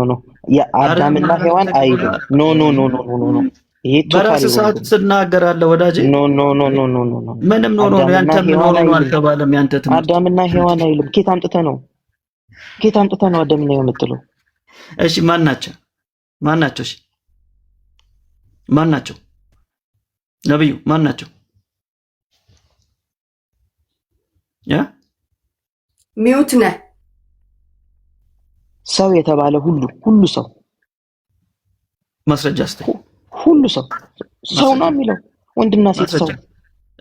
ኖ የአዳምና ሔዋን አይደለም። ኖ ይሄ በራስ ሰዓት ትናገራለህ ወዳጄ። ኖ ምንም ኖ ያንተ ምን ሆኖ አልተባለም። ያንተ ትምህርት አዳምና ሔዋን አይልም። ኬት አምጥተህ ነው አዳምና ሔዋን የምትለው? እሺ ማን ናቸው? እሺ ማን ናቸው? ነብዩ ማን ናቸው? ሚውት ነህ። ሰው የተባለ ሁሉ ሰው ማስረጃ እስቲ። ሁሉ ሰው ነው የሚለው ወንድና ሴት ሰው።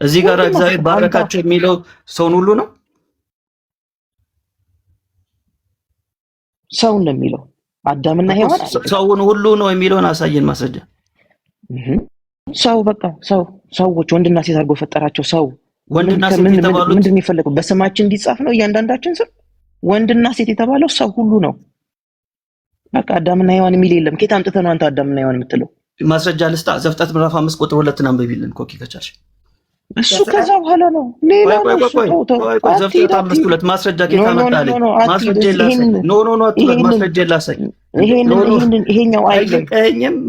እዚህ ጋር እግዚአብሔር ባረካቸው የሚለው ሰውን ሁሉ ነው። ሰውን ነው የሚለው። አዳምና ሔዋን ሰውን ሁሉ ነው የሚለውን አሳየን ማስረጃ። ሰው በቃ ሰዎች ወንድና ሴት አድርጎ ፈጠራቸው። ሰው ወንድና ሴት የተባሉት ምንድን ነው የሚፈልገው? በስማችን እንዲጻፍ ነው እያንዳንዳችን ስም። ወንድና ሴት የተባለው ሰው ሁሉ ነው። በቃ አዳምና ሔዋን የሚል የለም። ኬት አምጥተህ ነው አንተ አዳምና ሔዋን የምትለው? ማስረጃ ልስጣ። ዘፍጥረት ምዕራፍ 5 ቁጥር 2 አንብቢልን ኮኪ ከቻልሽ። እሱ ከዛ በኋላ ነው ሌላ ነው። ዘፍጥረት 5:2 ማስረጃ ኬት አመጣልኝ? ማስረጃ ላሳይ። ማስረጃ ላሳይ። ይሄኛው አይልም።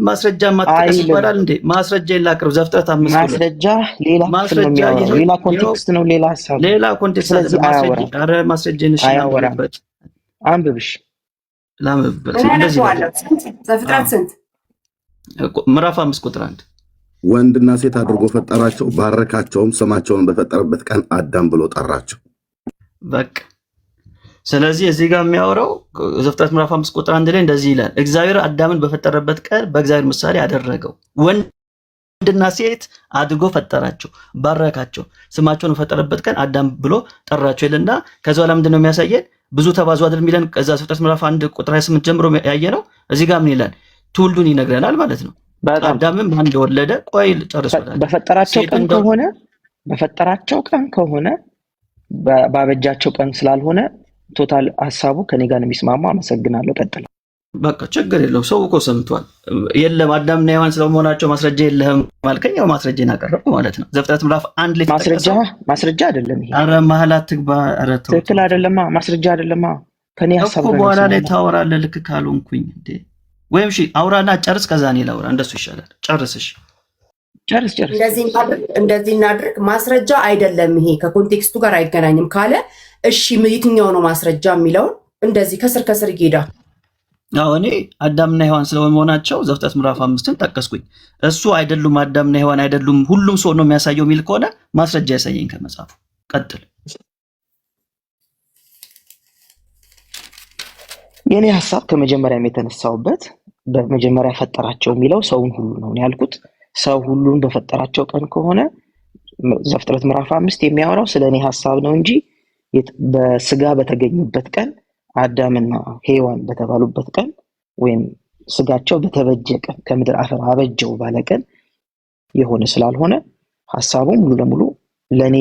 ማስረጃ ማጥቀስ ይባላል እንዴ? ማስረጃ ላቅርብ። ዘፍጥረት 5:2 ማስረጃ ሌላ ኮንቴክስት ነው፣ ሌላ ሐሳብ፣ ሌላ ኮንቴክስት። ማስረጃ ነሽ ያወራበት አንብብሽ ላምብበት። እንደዚህ ዘፍጥረት ስንት? ምዕራፍ 5 ቁጥር 1 ወንድና ሴት አድርጎ ፈጠራቸው፣ ባረካቸውም፣ ስማቸውን በፈጠረበት ቀን አዳም ብሎ ጠራቸው። በቃ ስለዚህ እዚህ ጋር የሚያወራው ዘፍጥረት ምዕራፍ 5 ቁጥር 1 ላይ እንደዚህ ይላል፣ እግዚአብሔር አዳምን በፈጠረበት ቀን በእግዚአብሔር ምሳሌ አደረገው፣ ወንድና ሴት አድርጎ ፈጠራቸው፣ ባረካቸው፣ ስማቸውን በፈጠረበት ቀን አዳም ብሎ ጠራቸው ይልና ከዛ በኋላ ምንድነው የሚያሳየን? ብዙ ተባዙ አይደል የሚለን? ከዛ ዘፍጥረት ምዕራፍ 1 ቁጥር 28 ጀምሮ ያየ ነው። እዚህ ጋር ምን ይላል? ትውልዱን ይነግረናል ማለት ነው። አዳምም አንድ ወለደ። ቆይ ጨርሶታል። በፈጠራቸው ቀን ከሆነ ባበጃቸው ቀን ስላልሆነ ቶታል ሐሳቡ ከኔ ጋር ነው የሚስማማው። አመሰግናለሁ። ቀጥል። በቃ ችግር የለው። ሰው እኮ ሰምቷል። የለም አዳምና ሔዋን ስለመሆናቸው ማስረጃ የለህም ማልከኝ፣ ያው ማስረጃን አቀረብኩ ማለት ነው። ዘፍጥረት ምዕራፍ 1 ላይ ማስረጃ አይደለም ይሄ። ኧረ መሀል አትግባ። ኧረ ተው፣ ትክክል አይደለማ። ማስረጃ አይደለማ። ከኔ ሐሳብ ጋር በኋላ ላይ ታወራለህ። ልክ ካልሆንኩኝ እንዴ ወይም እሺ አውራና ጨርስ፣ ከዛ እኔ ላውራ። እንደሱ ይሻላል። ጨርስ። እንደዚህ እናድርግ። ማስረጃ አይደለም ይሄ ከኮንቴክስቱ ጋር አይገናኝም ካለ እሺ የትኛው ነው ማስረጃ የሚለውን እንደዚህ ከስር ይሄዳል። አዎ እኔ አዳምና ሔዋን ስለመሆናቸው ዘፍጥረት ምዕራፍ 5ን ጠቀስኩኝ። እሱ አይደሉም አዳምና ሔዋን አይደሉም ሁሉም ሰው ነው የሚያሳየው የሚል ከሆነ ማስረጃ ያሳየኝ ከመጽሐፉ። ቀጥል። የኔ ሐሳብ ከመጀመሪያም የተነሳውበት በመጀመሪያ ፈጠራቸው የሚለው ሰውን ሁሉ ነው ያልኩት። ሰው ሁሉን በፈጠራቸው ቀን ከሆነ ዘፍጥረት ምዕራፍ 5 የሚያወራው ስለኔ ሐሳብ ነው እንጂ በስጋ በተገኙበት ቀን አዳምና ሔዋን በተባሉበት ቀን ወይም ስጋቸው በተበጀ ቀን ከምድር አፈር አበጀው ባለ ቀን የሆነ ስላልሆነ ሐሳቡ ሙሉ ለሙሉ ለኔ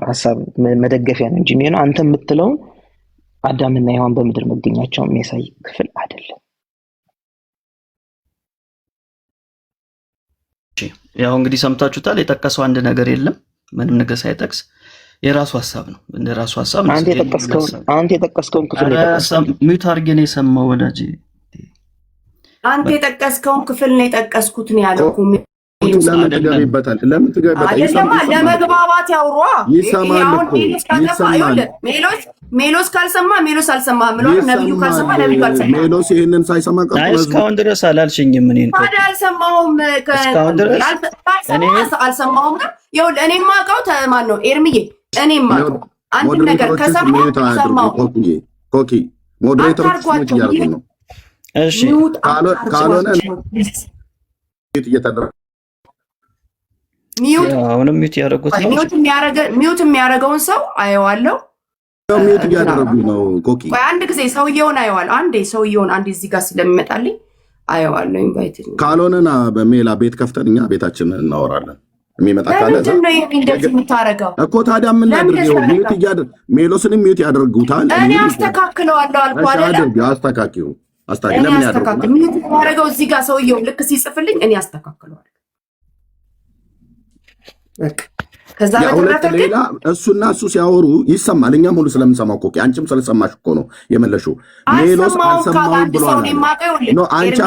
ሐሳብ መደገፊያ ነው እንጂ የሚሆነው አንተ የምትለውን አዳምና ሔዋን በምድር መገኛቸው የሚያሳይ ክፍል አይደለም። ያው እንግዲህ ሰምታችሁታል። የጠቀሰው አንድ ነገር የለም፣ ምንም ነገር ሳይጠቅስ የራሱ ሐሳብ ነው። እንደ ራሱ ሐሳብ ነው። አንተ የጠቀስከውን ክፍል ሚውት አድርጌ ነው የሰማው ወዳጄ። አንተ የጠቀስከውን ክፍል ነው የጠቀስኩት ነው ያለው። ለምን ትገቢበታል? ለምን ትገቢበታል? ለመግባባት ያውሯ ይሰማል እኮ ይሰማል። ሜሎስ ካልሰማ ሜሎስ አልሰማህም ብሎ ነብዩ ካልሰማ ነብዩ አልሰማ። ሜሎስ ይሄንን ሳይሰማ ቀርቶ እስካሁን ድረስ አላልሽኝም። ምን እንኳን ታዲያ አልሰማሁም። እስካሁን ድረስ አልሰማሁም። ይኸውልህ እኔ የማውቀው ማን ነው ኤርሚዬ? እኔ የማውቀው አንድ ነገር ከሰማሁ ሰማሁ። ኮኪ ሞዴሬተሮች ሚውት እያደረጉ ነው። እሺ ካልሆነ እየተደረገ አሁንም ሚውት ያደረጉት ነው። ሚውት የሚያደርገውን ሰው አየዋለሁ። ሚውት እያደረጉ ነው። ኮኪ አንድ ጊዜ ሰውየውን አየዋለሁ። ሰውየውን እዚህ ጋር ስለሚመጣልኝ አየዋለሁ። ኢንቫይት ካልሆነና በሜላ ቤት ከፍተን እኛ ቤታችንን እናወራለን። የሚመጣ ካለ ለምንድን ነው እንደዚህ የምታደርገው እኮ? ታዲያ ምን ላድርገው? ሚውት ሜሎስንም ሚውት ያደርጉታል። እኔ አስተካክለዋለሁ አልኩ አይደል? አስተካክዩ ለምን ያደርጉታል? ሚውት ያደርገው እዚህ ጋር ሰውየው ልክ ሲጽፍልኝ እኔ አስተካክለዋለሁ። ከዛ ሌላ እሱና እሱ ሲያወሩ ይሰማል። እኛም ሁሉ ስለምንሰማው እኮ አንቺም ስለሰማሽ እኮ ነው የመለሽው። ሜሎስ አልሰማውም ብሏል። አንቺ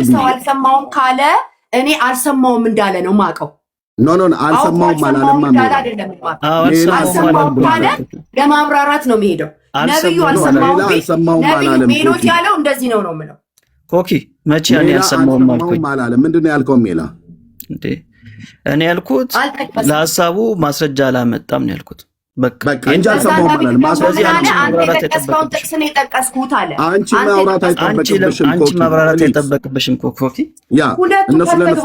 ሰው አልሰማውም ካለ እኔ አልሰማውም እንዳለ ነው ማቀው። ኖ አልሰማውም አላለማ። አልሰማውም ካለ ለማብራራት ነው የሚሄደው። ነብዩ አልሰማውም አላለም። ሜሎስ ያለው እንደዚህ ነው የምለው። ኮኪ መቼ እኔ አልሰማውም አላለም። ምንድን ነው ያልከው ሜላ? እንዴ እኔ ያልኩት ለሀሳቡ ማስረጃ አላመጣም ነው ያልኩት። በቃ እንጂ አልሰማሁም ማለት ማስረጃ የጠቀስከውን ጥቅስ ነው የጠቀስኩት አለ። አንቺ ማብራራት አይጠበቅብሽም ኮኪ። ያ እነሱ ለነሱ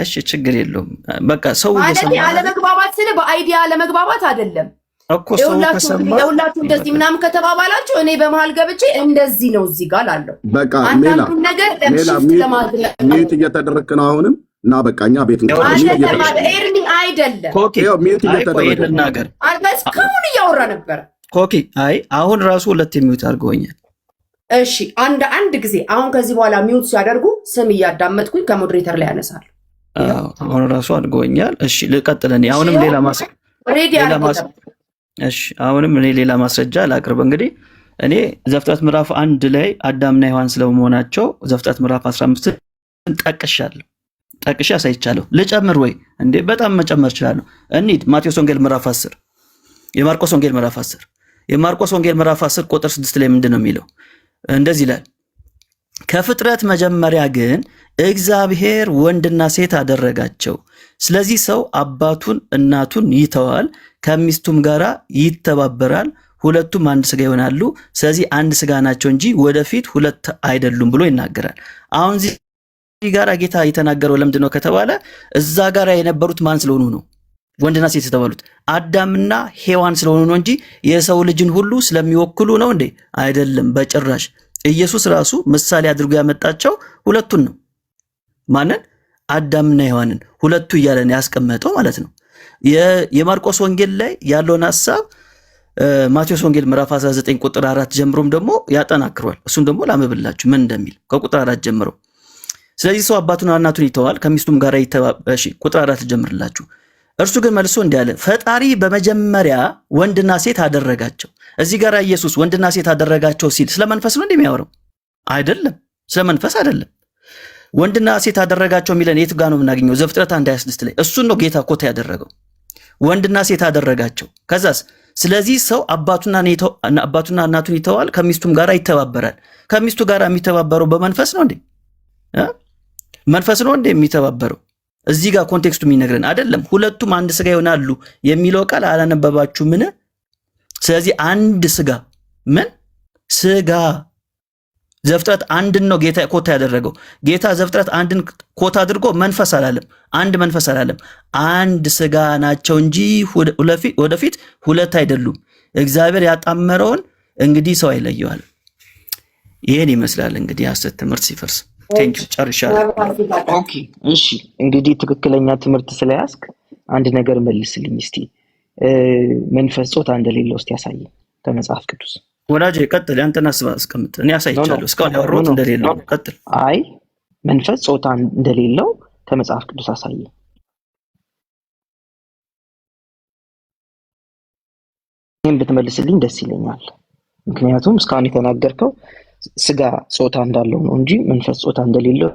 እሺ ችግር የለውም። በቃ ሰው አለመግባባት ስለ በአይዲያ አለመግባባት አይደለም እኮ ሰው ከሰማ ሁላችሁ እንደዚህ ምናምን ከተባባላችሁ እኔ በመሃል ገብቼ እንደዚህ ነው እዚህ ጋር አለው። በቃ ሜላ ሚውት እየተደረክ ነው አሁንም እና በቃ እኛ ቤት አይደለም ኮኪ ሚውት እየተደረክ ልናገር እስካሁን እያወራ ነበረ ኮኪ። አይ አሁን ራሱ ሁለት ሚውት አድርገውኛል። እሺ አንድ ጊዜ አሁን ከዚህ በኋላ ሚውት ሲያደርጉ ስም እያዳመጥኩኝ ከሞዴሬተር ላይ ያነሳል። አሁን ራሱ አድርገውኛል። እሺ ልቀጥል። እኔ አሁንም እሺ አሁንም እኔ ሌላ ማስረጃ ላቅርብ። እንግዲህ እኔ ዘፍጥረት ምዕራፍ 1 ላይ አዳምና ሔዋን ስለመሆናቸው ዘፍጥረት ምዕራፍ 15 ጠቅሼ አሳይቻለሁ። ልጨምር ወይ እንዴ? በጣም መጨመር እችላለሁ። እንሂድ ማቴዎስ ወንጌል ምዕራፍ 10 የማርቆስ ወንጌል ምዕራፍ 10 የማርቆስ ወንጌል ምዕራፍ 10 ቁጥር 6 ላይ ምንድን ነው የሚለው? እንደዚህ ይላል፣ ከፍጥረት መጀመሪያ ግን እግዚአብሔር ወንድና ሴት አደረጋቸው። ስለዚህ ሰው አባቱን እናቱን ይተዋል፣ ከሚስቱም ጋራ ይተባበራል፣ ሁለቱም አንድ ስጋ ይሆናሉ። ስለዚህ አንድ ስጋ ናቸው እንጂ ወደፊት ሁለት አይደሉም ብሎ ይናገራል። አሁን እዚህ ጋራ ጌታ የተናገረው ለምንድን ነው ከተባለ እዛ ጋራ የነበሩት ማን ስለሆኑ ነው? ወንድና ሴት የተባሉት አዳምና ሔዋን ስለሆኑ ነው እንጂ የሰው ልጅን ሁሉ ስለሚወክሉ ነው እንዴ? አይደለም በጭራሽ። ኢየሱስ ራሱ ምሳሌ አድርጎ ያመጣቸው ሁለቱን ነው። ማንን? አዳምና ሔዋንን ሁለቱ እያለን ያስቀመጠው ማለት ነው። የማርቆስ ወንጌል ላይ ያለውን ሐሳብ ማቴዎስ ወንጌል ምዕራፍ 19 ቁጥር 4 ጀምሮም ደግሞ ያጠናክሯል። እሱም ደግሞ ላመብላችሁ ምን እንደሚል ከቁጥር 4 ጀምሮ። ስለዚህ ሰው አባቱን እናቱን ይተዋል፣ ከሚስቱም ጋር እሺ ቁጥር 4 ጀምርላችሁ። እርሱ ግን መልሶ እንዲህ አለ፣ ፈጣሪ በመጀመሪያ ወንድና ሴት አደረጋቸው። እዚህ ጋር ኢየሱስ ወንድና ሴት አደረጋቸው ሲል ስለ መንፈስ ነው እንደሚያወራው? አይደለም፣ ስለ መንፈስ አይደለም። ወንድና ሴት አደረጋቸው የሚለን የት ጋር ነው የምናገኘው? ዘፍጥረት 1:26 ላይ እሱን ነው ጌታ ኮታ ያደረገው። ወንድና ሴት አደረጋቸው። ከዛስ ስለዚህ ሰው አባቱና እናቱን ይተዋል፣ ከሚስቱም ጋር ይተባበራል። ከሚስቱ ጋር የሚተባበረው በመንፈስ ነው እንዴ? መንፈስ ነው እንዴ የሚተባበረው? እዚህ ጋር ኮንቴክስቱ የሚነግረን አይደለም። ሁለቱም አንድ ስጋ ይሆናሉ የሚለው ቃል አላነበባችሁ ምን? ስለዚህ አንድ ስጋ ምን ስጋ ዘፍጥረት አንድን ነው ጌታ ኮታ ያደረገው። ጌታ ዘፍጥረት አንድን ኮታ አድርጎ መንፈስ አላለም፣ አንድ መንፈስ አላለም። አንድ ስጋ ናቸው እንጂ ወደፊት ሁለት አይደሉም። እግዚአብሔር ያጣመረውን እንግዲህ ሰው አይለየዋል። ይህን ይመስላል እንግዲህ ሐሰት ትምህርት ሲፈርስ። ቴንኪው ጨርሻለሁ። ኦኬ እሺ፣ እንግዲህ ትክክለኛ ትምህርት ስለያዝክ አንድ ነገር መልስልኝ እስቲ። መንፈስ ጾታ እንደሌለው እስቲ ያሳየኝ ከመጽሐፍ ቅዱስ። ወዳጄ ቀጥል፣ ያንተን ሐሳብ አስቀምጥ። እኔ አሳይቻለሁ እስካሁን ያወራሁት እንደሌለው ቀጥል። አይ መንፈስ ጾታ እንደሌለው ከመጽሐፍ ቅዱስ አሳየኝ። ይህን ብትመልስልኝ ደስ ይለኛል። ምክንያቱም እስካሁን የተናገርከው ስጋ ጾታ እንዳለው ነው እንጂ መንፈስ ጾታ እንደሌለው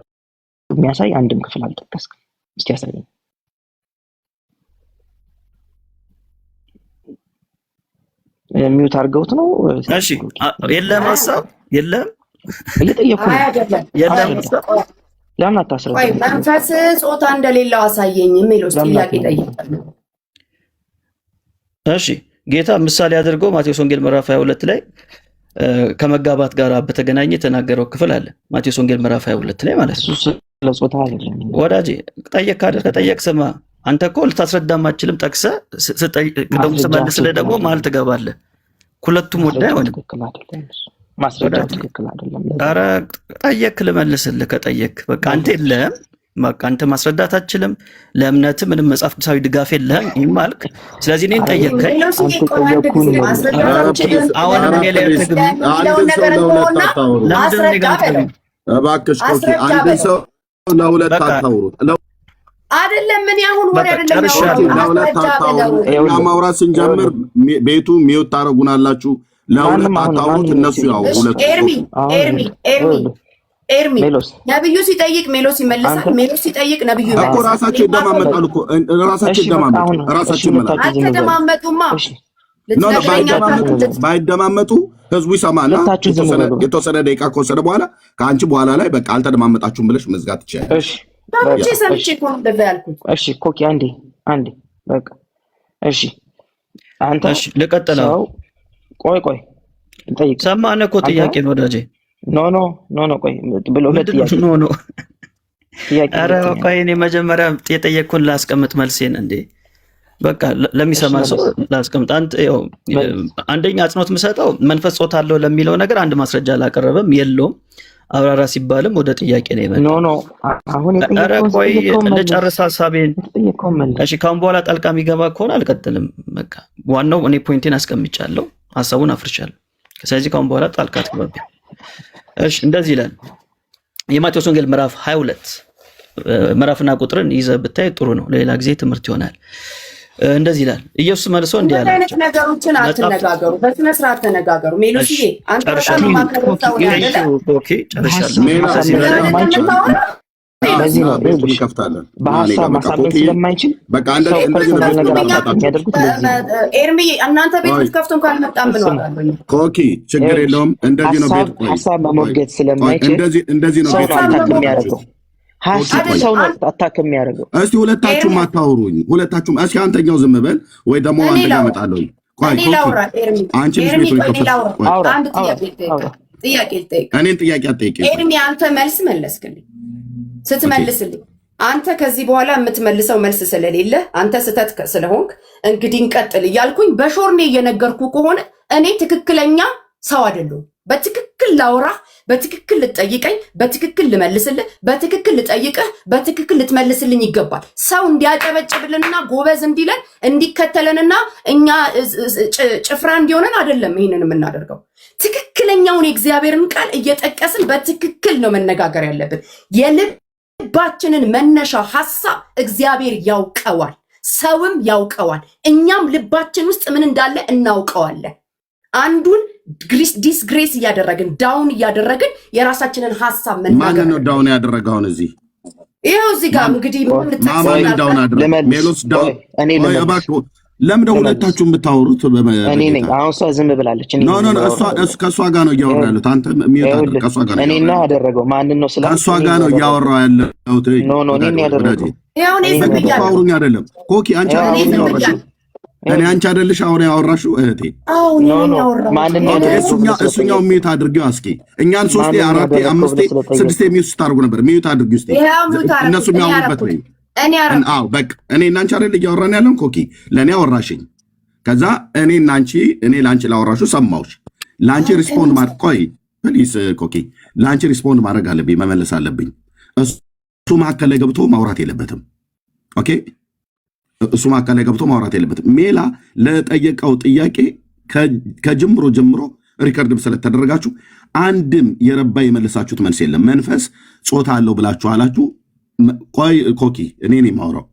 የሚያሳይ አንድም ክፍል አልጠቀስክም። እስቲ ያሳየኝ። ሚውት አድርገውት ነው? እሺ የለም ሐሳብ የለም እየጠየኩ ነው። የለም ሐሳብ ለምን አታስረዳም? ወይ መንፈስ ጾታ እንደሌለው አሳየኝ የሚለው ጥያቄ ጠይቃለሁ። እሺ ጌታ ምሳሌ አድርገው ማቴዎስ ወንጌል ምዕራፍ 22 ላይ ከመጋባት ጋር በተገናኘ የተናገረው ክፍል አለ። ማቴዎስ ወንጌል ምዕራፍ 22 ላይ ማለት ነው። ስለ ጾታ አይደለም ወዳጄ። ከጠየቅ ስማ። አንተ እኮ ልታስረዳም አትችልም። ጠቅሰህ ደግሞ ስመልስልህ ደግሞ መሀል ትገባለህ። ሁለቱም ወደ አይሆንም። ማስረጃው ትክክል አይደለም። ኧረ ጠየቅክ ልመልስልህ። ከጠየቅክ በቃ አንተ የለህም፣ በቃ አንተ ማስረዳት አትችልም። ለእምነትህ ምንም መጽሐፍ ቅዱሳዊ ድጋፍ የለህም ይማልክ። ስለዚህ እኔን ጠየቅከኝ። አሁንም እኔ ላይ አትግቢ። ለምንድን ነው የገለጥከኝ? እባክሽ ኮኪ፣ አንድ ሰው ለሁለት አታውሩት። አይደለም ምን አሁን ወሬ አይደለም ለሁለት አታውሩት። እኛ ማውራት ስንጀምር ቤቱ ሚውት ታረጉናላችሁ። ለሁለት አታውሩት። እነሱ ያው ሁለት ኤርሚ ነብዩ ሲጠይቅ ሜሎስ ይመልሳል። ሜሎስ ሲጠይቅ ነብዩ ይመልሳል እኮ። ራሳቸው ይደማመጣሉ እኮ ራሳቸው ይደማመጣሉ። ራሳቸው ይመልሳሉ። አልተደማመጡማ። ባይደማመጡ ህዝቡ ይሰማና የተወሰነ ደቂቃ ከወሰደ በኋላ ከአንቺ በኋላ ላይ በቃ አልተደማመጣችሁም ብለሽ መዝጋት ትችያለሽ። ሰምቼ እኮ እንደዛ ያልኩት። እሺ ኮኪ አንዴ በቃ እሺ። አንተ እሺ ልቀጥለው። ቆይ እንጠይቅ። ሰማን እኮ ጥያቄ ነው ወዳጄ። ኖ ቆይ ብሎ ሁለት ኖ ኧረ ቆይ እኔ መጀመሪያ የጠየቅኩን ላስቀምጥ መልሴን እንዴ። በቃ ለሚሰማ ሰው ላስቀምጥ። አንደኛ አጽንኦት የምሰጠው መንፈስ ጾታ አለው ለሚለው ነገር አንድ ማስረጃ አላቀረበም፣ የለውም። አብራራ ሲባልም ወደ ጥያቄ ነው የመጣው። ኖ አሁን ኧረ ቆይ ልጨርስ ሀሳቤን። እሺ ካሁን በኋላ ጣልቃ የሚገባ ከሆነ አልቀጥልም። በቃ ዋናው እኔ ፖይንቴን አስቀምጫለሁ፣ ሀሳቡን አፍርቻለሁ። ስለዚህ ካሁን በኋላ ጣልቃ አትግባብኝ። እሺ እንደዚህ ይላል የማቴዎስ ወንጌል ምዕራፍ 22 ምዕራፍና ቁጥርን ይዘህ ብታይ ጥሩ ነው፣ ለሌላ ጊዜ ትምህርት ይሆናል። እንደዚህ ይላል ኢየሱስ መልሶ እንዲህ አለ። አይነት ነገሮችን አትነጋገሩ፣ በስነ ስርዓት ተነጋገሩ። ሜሎስዬ አንተ በጣም ማከረታው ነው አይደል? ኦኬ ጨርሻለሁ። በዚህ ነው እንከፍታለን። በሐሳብ ማሳመን ስለማይችል በቃ እንደዚህ ኤርሚ እናንተ ቤት ከፍቶን ካልመጣን ብለዋል። ኮኪ ችግር የለውም። እንደዚህ ነው ቤት ሐሳብ መሞገት ስለማይችል እንደዚህ ነው ቤት የሚያደርገው። ሐሳብ ሰው ነው አታክ የሚያደርገው። እስቲ ሁለታችሁም አታውሩኝ። ሁለታችሁም እስኪ አንተኛው ዝም በል ወይ ደግሞ አንተ ጋር እመጣለሁ። ቆይ አንቺ ቤት ነው ከፍተው አንድ ጥያቄ ልጠይቅ። እኔን ጥያቄ አትጠይቂኝ ኤርሚ። አንተ መልስ መለስክልኝ። ስትመልስልኝ አንተ ከዚህ በኋላ የምትመልሰው መልስ ስለሌለ አንተ ስተት ስለሆንክ እንግዲህ እንቀጥል እያልኩኝ በሾርኔ እየነገርኩ ከሆነ እኔ ትክክለኛ ሰው አይደለሁም። በትክክል ላውራህ፣ በትክክል ልጠይቀኝ፣ በትክክል ልመልስልህ፣ በትክክል ልጠይቅህ፣ በትክክል ልትመልስልኝ ይገባል። ሰው እንዲያጨበጭብልንና ጎበዝ እንዲለን እንዲከተለንና እኛ ጭፍራ እንዲሆነን አይደለም ይህንን የምናደርገው። ትክክለኛውን የእግዚአብሔርን ቃል እየጠቀስን በትክክል ነው መነጋገር ያለብን። የልባችንን መነሻ ሐሳብ እግዚአብሔር ያውቀዋል፣ ሰውም ያውቀዋል። እኛም ልባችን ውስጥ ምን እንዳለ እናውቀዋለን። አንዱን ዲስግሬስ እያደረግን ዳውን እያደረግን የራሳችንን ሐሳብ መናገር። ማን ነው ዳውን ያደረገውን? ይኸው እዚህ ጋር እንግዲህ ማን ዳውን አደረገ? ሜሎስ ዳውን። ለምንድነው ሁለታችሁ የምታወሩት? እኔ ነኝ። አሁን እሷ ዝም ብላለች። ኖ እሱ ከእሷ ጋር ነው እያወራ ያሉት። አንተ የሚወጣ ከእሷ ጋር ነው። እኔ ነው ያደረገው። ማንን ነው ከእሷ ጋር ነው እያወራው ያለሁት። ኖ እኔ ነው ያደረገው። ይኸው እኔ ዝም ብያለሁ። አውሩኝ አይደለም ኮኪ፣ አንቺ አውሩኝ ያወራሽው እኔ አንቺ አይደለሽ አሁን ያወራሽው እህቴ። እሱኛው ሚዩት አድርጊው እስኪ። እኛን 3 4 5 6 ሚዩት ስታርጉ ነበር። ሚዩት አድርጊው እስኪ እነሱ የሚያወሩበት ነው። አዎ በቃ እኔ እና አንቺ አይደል እያወራን ያለን ኮኪ። ለእኔ አወራሽኝ። ከዛ እኔ ለአንቺ ላወራሽው ሰማሁሽ። ለአንቺ ሪስፖንድ ማድረግ ቆይ ፕሊስ ኮኪ፣ ለአንቺ ሪስፖንድ ማድረግ አለብኝ፣ መመለስ አለብኝ። እሱ መካከል ላይ ገብቶ ማውራት የለበትም። ኦኬ እሱ መካከል ላይ ገብቶ ማውራት የለበትም። ሜላ ለጠየቀው ጥያቄ ከጅምሮ ጀምሮ ሪከርድም ስለተደረጋችሁ አንድም የረባ የመለሳችሁት መልስ የለም። መንፈስ ጾታ አለው ብላችሁ አላችሁ። ቆይ ኮኪ እኔ ነኝ የማወራው።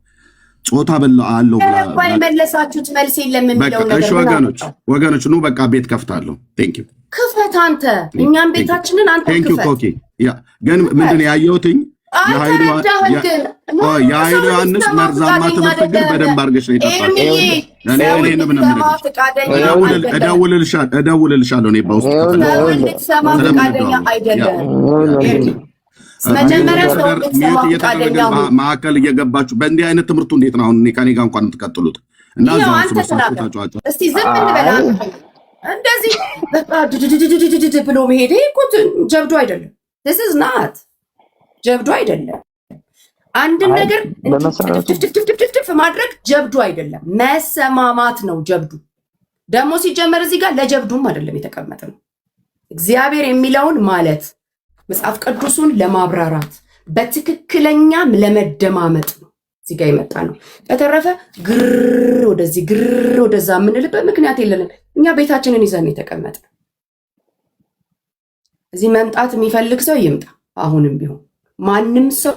ጾታ አለው የረባ የመለሳችሁት መልስ የለም የሚለው ነገር ወገኖች ኑ በቃ ቤት ከፍታለሁ። ቴንክ ዩ ክፈት አንተ። እኛም ቤታችንን አንተ ክፈት። ቴንክ ዩ ኮኪ። ያ ግን ምንድን ያየሁትኝ የኃይሉ ዮሐንስ መርዛማ ትምህርት ግን በደንብ አድርገሽ ነው የጠጣሽው። እደውልልሻለሁ እኔ በውስጥ ማዕከል እየገባችሁ በእንዲህ አይነት ትምህርቱ እንዴት ነው አሁን ከኔ ጋር እንኳን የምትቀጥሉት? እና እስቲ ዝም እንበላ። እንደዚህ ብሎ መሄድ እኮ ጀብዱ አይደለም። this is not ጀብዱ አይደለም። አንድን ነገር ድፍድፍ ማድረግ ጀብዱ አይደለም፣ መሰማማት ነው ጀብዱ። ደግሞ ሲጀመር እዚህ ጋር ለጀብዱም አይደለም የተቀመጠ ነው። እግዚአብሔር የሚለውን ማለት መጽሐፍ ቅዱሱን ለማብራራት በትክክለኛም ለመደማመጥ ነው እዚህ ጋር የመጣ ነው። በተረፈ ግር ወደዚህ ግር ወደዛ የምንልበት ምክንያት የለንም። እኛ ቤታችንን ይዘን የተቀመጠ እዚህ መምጣት የሚፈልግ ሰው ይምጣ። አሁንም ቢሆን ማንም ሰው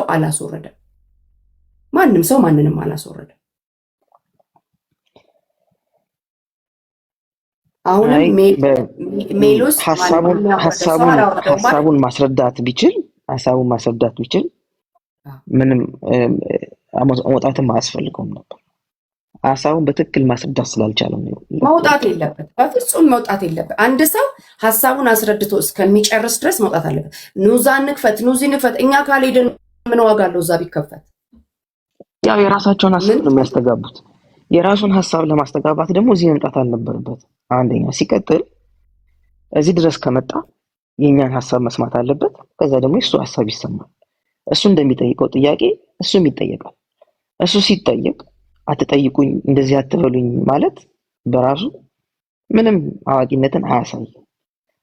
አላስወረደም። ማንም ሰው ማንንም አላስወረደም። አሁንም ሜሎስ ሐሳቡን ማስረዳት ቢችል ምንም መውጣትም አያስፈልገውም ነበር። ሐሳቡን በትክክል ማስረዳት ስላልቻለ ነው መውጣት የለበት። በፍጹም መውጣት የለበት። አንድ ሰው ሐሳቡን አስረድቶ እስከሚጨርስ ድረስ መውጣት አለበት። ኑዛ ንክፈት፣ ኑዚ ንክፈት። እኛ ካልሄድን ምን ዋጋ አለው እዛ ቢከፈት? ያው የራሳቸውን ሐሳብ ነው የሚያስተጋቡት። የራሱን ሐሳብ ለማስተጋባት ደግሞ እዚህ መምጣት አልነበረበት። አንደኛ ሲቀጥል እዚህ ድረስ ከመጣ የኛን ሐሳብ መስማት አለበት። ከዛ ደግሞ እሱ ሐሳብ ይሰማል። እሱ እንደሚጠይቀው ጥያቄ እሱም ይጠየቃል። እሱ ሲጠየቅ አትጠይቁኝ እንደዚህ አትበሉኝ ማለት በራሱ ምንም አዋቂነትን አያሳይም።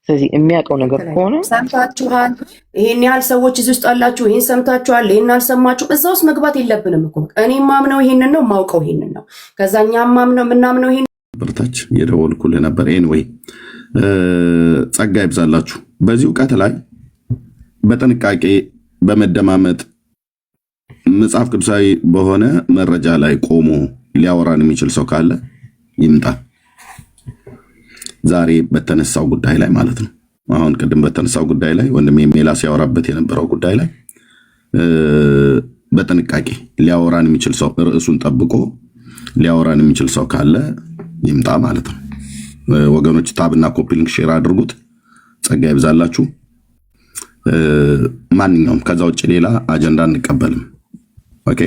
ስለዚህ የሚያውቀው ነገር ከሆነ ሰምታችኋል፣ ይሄን ያህል ሰዎች እዚህ ውስጥ አላችሁ፣ ይሄን ሰምታችኋል፣ ይሄን አልሰማችሁ፣ እዛ ውስጥ መግባት የለብንም እኮ። እኔ ማምነው ይሄንን ነው፣ ማውቀው ይሄንን ነው። ከዛኛም ማምነው ምናምነው ይሄን በርታች የደወልኩልህ ነበር። ኤንዌይ ጸጋ ይብዛላችሁ። በዚህ እውቀት ላይ በጥንቃቄ በመደማመጥ መጽሐፍ ቅዱሳዊ በሆነ መረጃ ላይ ቆሞ ሊያወራን የሚችል ሰው ካለ ይምጣ። ዛሬ በተነሳው ጉዳይ ላይ ማለት ነው። አሁን ቅድም በተነሳው ጉዳይ ላይ ወንድሜ ሜላስ ያወራበት የነበረው ጉዳይ ላይ በጥንቃቄ ሊያወራን የሚችል ሰው ርዕሱን ጠብቆ ሊያወራን የሚችል ሰው ካለ ይምጣ ማለት ነው። ወገኖች ታብና ኮፒ ሊንክ ሼር አድርጉት። ጸጋ ይብዛላችሁ። ማንኛውም ከዛ ውጭ ሌላ አጀንዳ አንቀበልም። ኦኬ።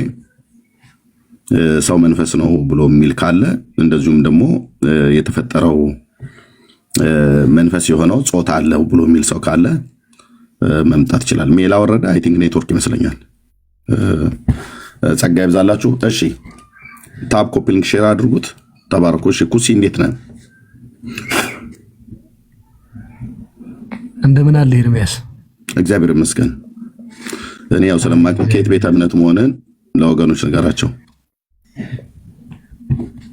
ሰው መንፈስ ነው ብሎ የሚል ካለ እንደዚሁም ደግሞ የተፈጠረው መንፈስ የሆነው ጾታ አለው ብሎ የሚል ሰው ካለ መምጣት ይችላል። ሜላ ወረደ አይ ቲንክ ኔትወርክ ይመስለኛል። ጸጋ ይብዛላችሁ። እሺ ታብ ኮፒ ሊንክ ሼር አድርጉት። ተባረኩ። እሺ ኩሲ እንዴት ነህ? እንደምን አለ ኤርሚያስ? እግዚአብሔር ይመስገን። እኔ ያው ስለማውቅ ከየት ቤተ እምነት መሆንን ለወገኖች ነገራቸው።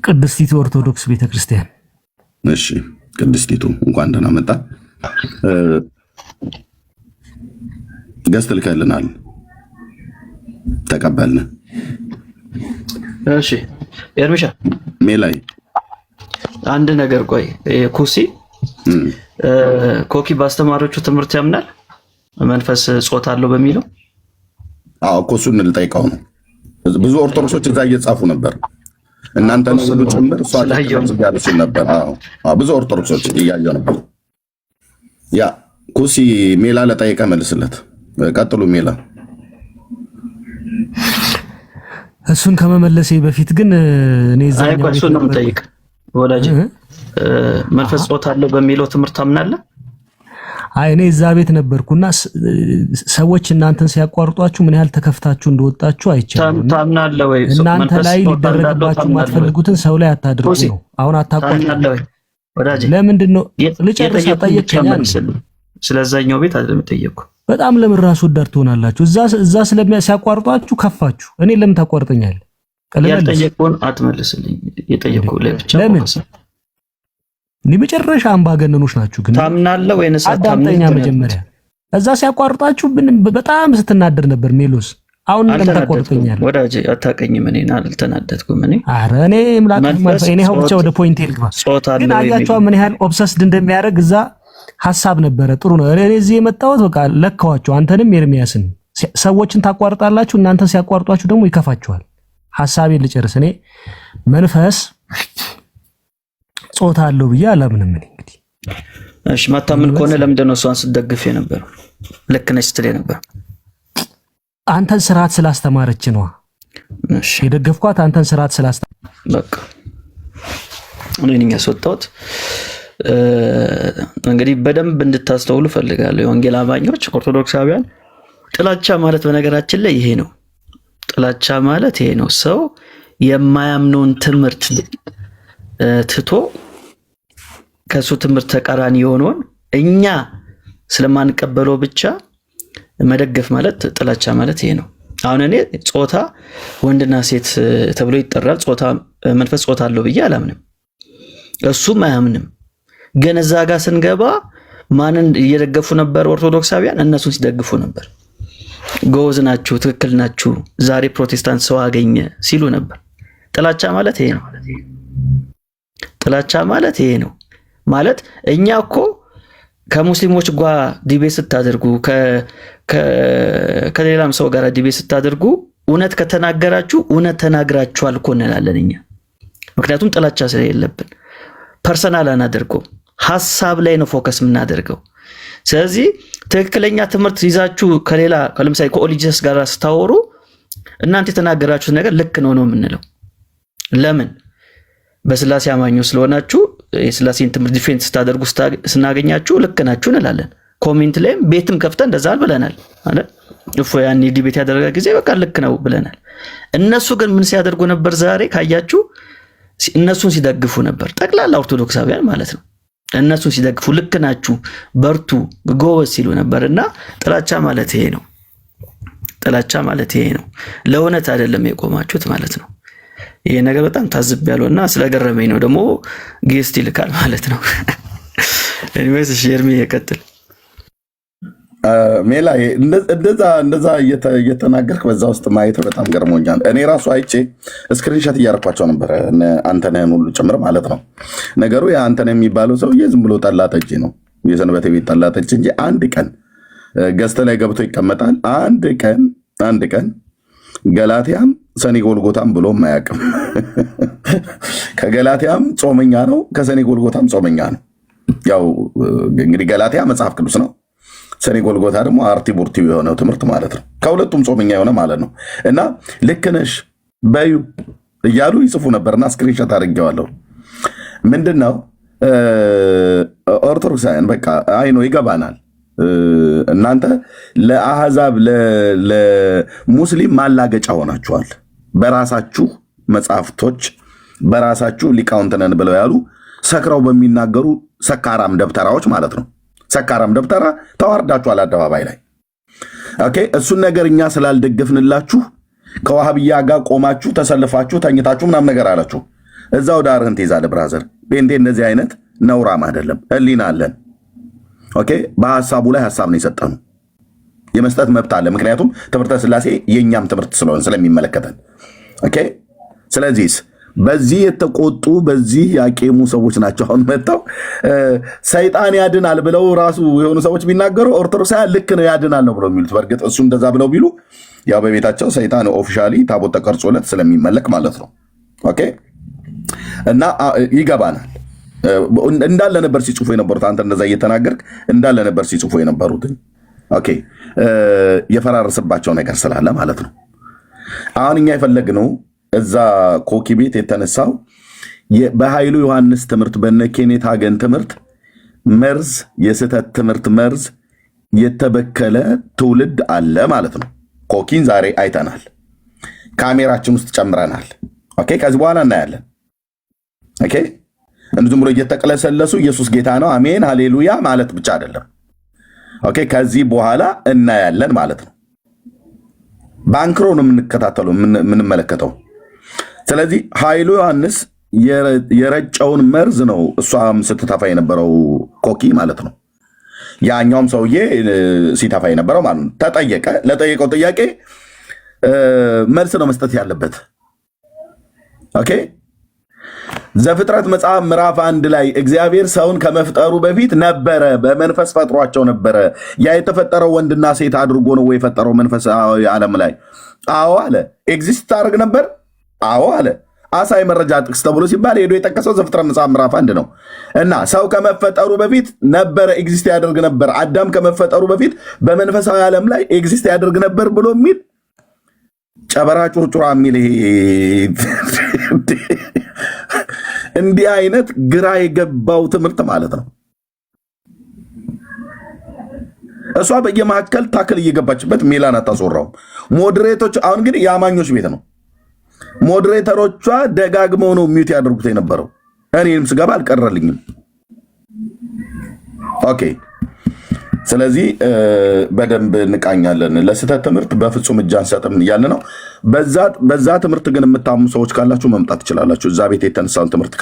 ቅድስቲቱ ኦርቶዶክስ ቤተክርስቲያን። እሺ ቅድስቲቱ እንኳን ደህና መጣ። ገስት ልከልናል፣ ተቀበልን። እሺ ኤርሚሻ ሜላይ አንድ ነገር ቆይ። ኩሲ ኮኪ ባስተማሪዎቹ ትምህርት ያምናል መንፈስ ጾታ አለው በሚለው? አዎ እኮ እሱን ልጠይቀው ነው። ብዙ ኦርቶዶክሶች እዛ እየጻፉ ነበር፣ እናንተ ሁሉ ጭምር እሷ ያለች ነበር። አዎ ብዙ ኦርቶዶክሶች እያየሁ ነበር። ያ ኩሲ ሜላ ለጠይቀህ መልስለት። ቀጥሉ ሜላ። እሱን ከመመለሴ በፊት ግን እኔ ዛኛው እሱን ነው የምጠይቅ ወዳጅ። መንፈስ ጾታ አለው በሚለው ትምህርት ታምናለህ? አይ እኔ እዛ ቤት ነበርኩና ሰዎች እናንተን ሲያቋርጧችሁ ምን ያህል ተከፍታችሁ እንደወጣችሁ አይቻለሁ። ታምናለህ ወይ? እናንተ ላይ ሊደረግባችሁ የማትፈልጉትን ሰው ላይ አታድርጉ ነው። አሁን አታቋርጡ ወዳጅ። ለምንድን ነው ልጨርስ? ጠይቀኛል። ስለዛኛው ቤት አይደለም ጠየቅኩ። በጣም ለምን ራስ ወዳድ ትሆናላችሁ? እዛ ሲያቋርጧችሁ ከፋችሁ። እኔ ለምን ታቋርጠኛለህ? ያልጠየቁን አትመልስልኝ። የጠየቁ ላይ ብቻ ለምን መጨረሻ አምባገነኖች ናችሁ። ግን ታምናለህ ወይንስ አዳምጠኛ? መጀመሪያ እዛ ሲያቋርጣችሁ በጣም ስትናደር ነበር ሜሎስ። አሁን ለምን ታቋርጠኛለህ? ወዳጅ አታውቅኝም። እኔ አልተናደድኩም። ኧረ እኔ ምላክ እኔ ብቻ ወደ ፖይንት ልግባ። ግን አያችሁ ምን ያህል ኦብሰስድ እንደሚያደርግ። እዛ ሐሳብ ነበረ። ጥሩ ነው። እኔ እዚህ የመጣሁት በቃ ለካዋቸው አንተንም ኤርሚያስን ሰዎችን ታቋርጣላችሁ፣ እናንተን ሲያቋርጧችሁ ደግሞ ይከፋችኋል። ሐሳቤን ልጨርስ። እኔ መንፈስ ጾታ አለው ብዬ አላምንም። እንግዲህ እሺ፣ ማታምን ከሆነ ለምንድን ነው እሷን ስትደግፍ የነበረው? ልክ ነች ስትል የነበረው? አንተን ስርዓት ስላስተማረች ነው። እሺ፣ የደገፍኳት አንተን ስርዓት ስላስተማረች። በቃ እኔ ነኝ ያስወጣሁት። እንግዲህ በደንብ እንድታስተውሉ ፈልጋለሁ የወንጌል አማኞች ኦርቶዶክሳውያን። ጥላቻ ማለት በነገራችን ላይ ይሄ ነው። ጥላቻ ማለት ይሄ ነው። ሰው የማያምነውን ትምህርት ትቶ ከሱ ትምህርት ተቃራኒ የሆነውን እኛ ስለማንቀበለው ብቻ መደገፍ ማለት ጥላቻ ማለት ይሄ ነው። አሁን እኔ ጾታ ወንድና ሴት ተብሎ ይጠራል፣ ጾታ መንፈስ ጾታ አለው ብዬ አላምንም፣ እሱም አያምንም። ግን እዛ ጋር ስንገባ ማንን እየደገፉ ነበር? ኦርቶዶክሳውያን እነሱን ሲደግፉ ነበር። ጎዝ ናችሁ፣ ትክክል ናችሁ፣ ዛሬ ፕሮቴስታንት ሰው አገኘ ሲሉ ነበር። ጥላቻ ማለት ይሄ ነው። ጥላቻ ማለት ይሄ ነው። ማለት እኛ እኮ ከሙስሊሞች ጋር ዲቤት ስታደርጉ ከሌላም ሰው ጋር ዲቤት ስታደርጉ እውነት ከተናገራችሁ እውነት ተናግራችኋል እኮ እንላለን እኛ። ምክንያቱም ጥላቻ ስለሌለብን ፐርሰናል አናደርገው፣ ሐሳብ ላይ ነው ፎከስ የምናደርገው። ስለዚህ ትክክለኛ ትምህርት ይዛችሁ ከሌላ ለምሳሌ ከኦሊጂነስ ጋር ስታወሩ እናንተ የተናገራችሁት ነገር ልክ ነው የምንለው። ለምን? በስላሴ አማኞች ስለሆናችሁ የስላሴን ትምህርት ዲፌንስ ስታደርጉ ስናገኛችሁ ልክ ናችሁ እንላለን። ኮሜንት ላይም ቤትም ከፍተን እንደዛ ብለናል አይደል? እፎ ያኔ ዲቤት ያደረገ ጊዜ በቃ ልክ ነው ብለናል። እነሱ ግን ምን ሲያደርጉ ነበር? ዛሬ ካያችሁ እነሱን ሲደግፉ ነበር። ጠቅላላ ኦርቶዶክሳውያን ማለት ነው። እነሱን ሲደግፉ ልክ ናችሁ፣ በርቱ፣ ጎበዝ ሲሉ ነበርና ጥላቻ ማለት ይሄ ነው። ጥላቻ ማለት ይሄ ነው። ለእውነት አይደለም የቆማችሁት ማለት ነው። ይሄ ነገር በጣም ታዝቤያለሁና ስለገረመኝ ነው። ደግሞ ጌስት ይልካል ማለት ነው። ኤኒዌይስ ሼርሚ ይቀጥል። ሜላ እንደዛ እየተናገርክ በዛ ውስጥ ማየት በጣም ገርሞኛል። እኔ ራሱ አይቼ ስክሪንሾት እያረኳቸው ነበር፣ አንተነህን ሁሉ ጭምር ማለት ነው። ነገሩ የአንተነህ የሚባለው ሰውዬ ዝም ብሎ ጠላ ጠጪ ነው፣ የሰንበቴ ቤት ጠላ ጠጪ እንጂ አንድ ቀን ገዝተ ላይ ገብቶ ይቀመጣል። አንድ ቀን ገላትያም ሰኔ ጎልጎታም ብሎ አያውቅም። ከገላትያም ጾመኛ ነው፣ ከሰኔ ጎልጎታም ጾመኛ ነው። ያው እንግዲህ ገላትያ መጽሐፍ ቅዱስ ነው፣ ሰኔ ጎልጎታ ደግሞ አርቲ ቡርቲ የሆነው ትምህርት ማለት ነው። ከሁለቱም ጾመኛ የሆነ ማለት ነው። እና ልክ ነሽ በዩ እያሉ ይጽፉ ነበርና ስክሪንሾት አድርጌዋለሁ። ምንድን ነው ኦርቶዶክሳውያን በቃ አይ ነው ይገባናል። እናንተ ለአህዛብ ለሙስሊም ማላገጫ ሆናችኋል። በራሳችሁ መጽሐፍቶች በራሳችሁ ሊቃውንት ነን ብለው ያሉ ሰክረው በሚናገሩ ሰካራም ደብተራዎች ማለት ነው። ሰካራም ደብተራ ተዋርዳችኋል አደባባይ ላይ። ኦኬ፣ እሱን ነገር እኛ ስላልደገፍንላችሁ ከዋሃብያ ጋር ቆማችሁ ተሰልፋችሁ ተኝታችሁ ምናም ነገር አላችሁ። እዛው ዳርህን ትይዛለህ ብራዘር። ቤንቴ እንደዚህ አይነት ነውራም አይደለም፣ ህሊና አለን። ኦኬ፣ በሐሳቡ ላይ ሐሳብ ነው የሰጠኑ፣ የመስጠት መብት አለ። ምክንያቱም ትምህርተ ስላሴ የኛም ትምህርት ስለሆነ ስለሚመለከተን። ኦኬ፣ ስለዚህ በዚህ የተቆጡ በዚህ ያቄሙ ሰዎች ናቸው አሁን መጥተው ሰይጣን ያድናል ብለው ራሱ የሆኑ ሰዎች ቢናገሩ ኦርቶዶክሳውያን ልክ ነው ያድናል ነው ብለው የሚሉት። በእርግጥ እሱ እንደዛ ብለው ቢሉ ያው በቤታቸው ሰይጣን ኦፊሻሊ ታቦት ተቀርጾለት ስለሚመለክ ማለት ነው። ኦኬ፣ እና ይገባናል። እንዳለ ነበር ሲጽፉ የነበሩት። አንተ እንደዛ እየተናገርክ እንዳለ ነበር ሲጽፉ የነበሩት። ኦኬ፣ የፈራረሰባቸው ነገር ስላለ ማለት ነው። አሁን እኛ የፈለግነው እዛ ኮኪ ቤት የተነሳው በኃይሉ ዮሐንስ ትምህርት በነ ኬኔት ሀገን ትምህርት መርዝ፣ የስህተት ትምህርት መርዝ የተበከለ ትውልድ አለ ማለት ነው። ኮኪን ዛሬ አይተናል፣ ካሜራችን ውስጥ ጨምረናል። ኦኬ፣ ከዚህ በኋላ እናያለን። ኦኬ፣ ዝም ብሎ እየተቀለሰለሱ ኢየሱስ ጌታ ነው አሜን ሃሌሉያ ማለት ብቻ አይደለም። ኦኬ፣ ከዚህ በኋላ እናያለን ማለት ነው። ባንክሮ ነው የምንከታተለው የምንመለከተው። ስለዚህ ኃይሉ ዮሐንስ የረጨውን መርዝ ነው እሷም ስትተፋ የነበረው ኮኪ ማለት ነው። ያኛውም ሰውዬ ሲተፋ የነበረው ማለት ነው። ተጠየቀ። ለጠየቀው ጥያቄ መልስ ነው መስጠት ያለበት። ኦኬ፣ ዘፍጥረት መጽሐፍ ምዕራፍ 1 ላይ እግዚአብሔር ሰውን ከመፍጠሩ በፊት ነበረ፣ በመንፈስ ፈጥሯቸው ነበረ። ያ የተፈጠረው ወንድና ሴት አድርጎ ነው የፈጠረው መንፈሳዊ ዓለም ላይ? አዎ አለ። ኤግዚስት ታደርግ ነበር? አዎ አለ። አሳይ መረጃ ጥቅስ ተብሎ ሲባል ሄዶ የጠቀሰው ዘፍጥረት መጽሐፍ ምዕራፍ 1 ነው። እና ሰው ከመፈጠሩ በፊት ነበረ፣ ኤግዚስት ያደርግ ነበር። አዳም ከመፈጠሩ በፊት በመንፈሳዊ ዓለም ላይ ኤግዚስት ያደርግ ነበር ብሎ የሚል ጨበራ ጩርጩራ የሚል እንዲህ አይነት ግራ የገባው ትምህርት ማለት ነው። እሷ በየመካከል ታክል እየገባችበት ሜላን አታስወራውም። ሞዴሬቶች አሁን እንግዲህ የአማኞች ቤት ነው። ሞዴሬተሮቿ ደጋግመው ነው ሚውት ያደርጉት የነበረው። እኔንም ስገባ አልቀረልኝም። ኦኬ፣ ስለዚህ በደንብ እንቃኛለን። ለስህተት ትምህርት በፍጹም እጅ አንሰጥም እያለ ነው። በዛ ትምህርት ግን የምታምኑ ሰዎች ካላችሁ መምጣት ትችላላችሁ። እዛ ቤት የተነሳውን ትምህርት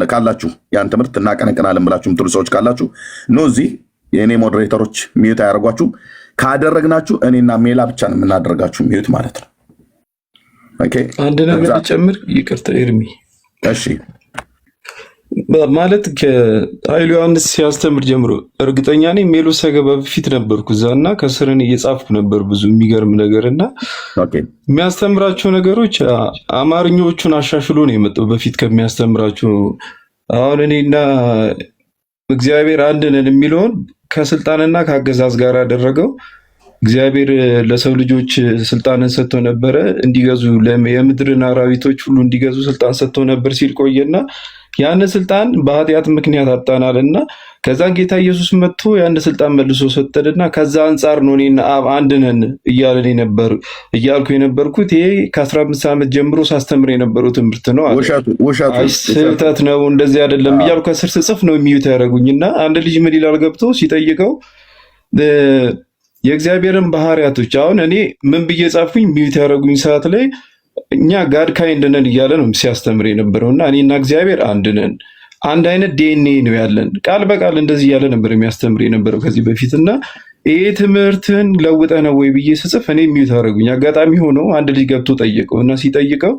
ካላችሁ ያን ትምህርት እናቀነቅናለን ብላችሁ የምትሉ ሰዎች ካላችሁ ኖ፣ እዚህ የእኔ ሞዴሬተሮች ሚዩት አያደርጓችሁም። ካደረግናችሁ እኔና ሜላ ብቻ ነው የምናደርጋችሁ ሚዩት ማለት ነው። አንድ ነገር ልጨምር፣ ይቅርታ ኤርሚ። እሺ፣ ማለት ከኃይሉ ዮሐንስ ሲያስተምር ጀምሮ እርግጠኛ ነኝ ሜሎ ሰገባ በፊት ነበርኩ እዛ እና ከስርን እየጻፍኩ ነበር ብዙ የሚገርም ነገር እና የሚያስተምራቸው ነገሮች አማርኛዎቹን አሻሽሎ ነው የመጣው በፊት ከሚያስተምራቸው። አሁን እኔና እግዚአብሔር አንድ ነን የሚለውን ከስልጣንና ከአገዛዝ ጋር አደረገው። እግዚአብሔር ለሰው ልጆች ስልጣንን ሰጥቶ ነበረ እንዲገዙ፣ የምድርን አራዊቶች ሁሉ እንዲገዙ ስልጣን ሰጥቶ ነበር ሲል ቆየና ያን ስልጣን በኃጢአት ምክንያት አጣናል እና ከዛን ጌታ ኢየሱስ መጥቶ ያን ስልጣን መልሶ ሰጠንና ከዛ አንጻር ነው እኔና አብ አንድ ነን እያልኩ የነበርኩት። ይሄ ከ15 ዓመት ጀምሮ ሳስተምር የነበረው ትምህርት ነው። ስህተት ነው እንደዚህ አይደለም እያልኩ ከስር ስጽፍ ነው የሚዩት ያደረጉኝና አንድ ልጅ ምን ይላል ገብቶ ሲጠይቀው የእግዚአብሔርን ባህሪያቶች አሁን እኔ ምን ብዬ ጻፍኩኝ ሚዩት ያደረጉኝ ሰዓት ላይ እኛ ጋድ ካይንድ ነን እያለ ነው ሲያስተምር የነበረውና እኔና እግዚአብሔር አንድ ነን፣ አንድ አይነት ዲኤንኤ ነው ያለን፣ ቃል በቃል እንደዚህ እያለ ነበር የሚያስተምር የነበረው ከዚህ በፊትና ይሄ ትምህርትን ለውጠ ነው ወይ ብዬ ስጽፍ እኔ ሚዩት አደረጉኝ። አጋጣሚ ሆኖ አንድ ልጅ ገብቶ ጠየቀው እና ሲጠይቀው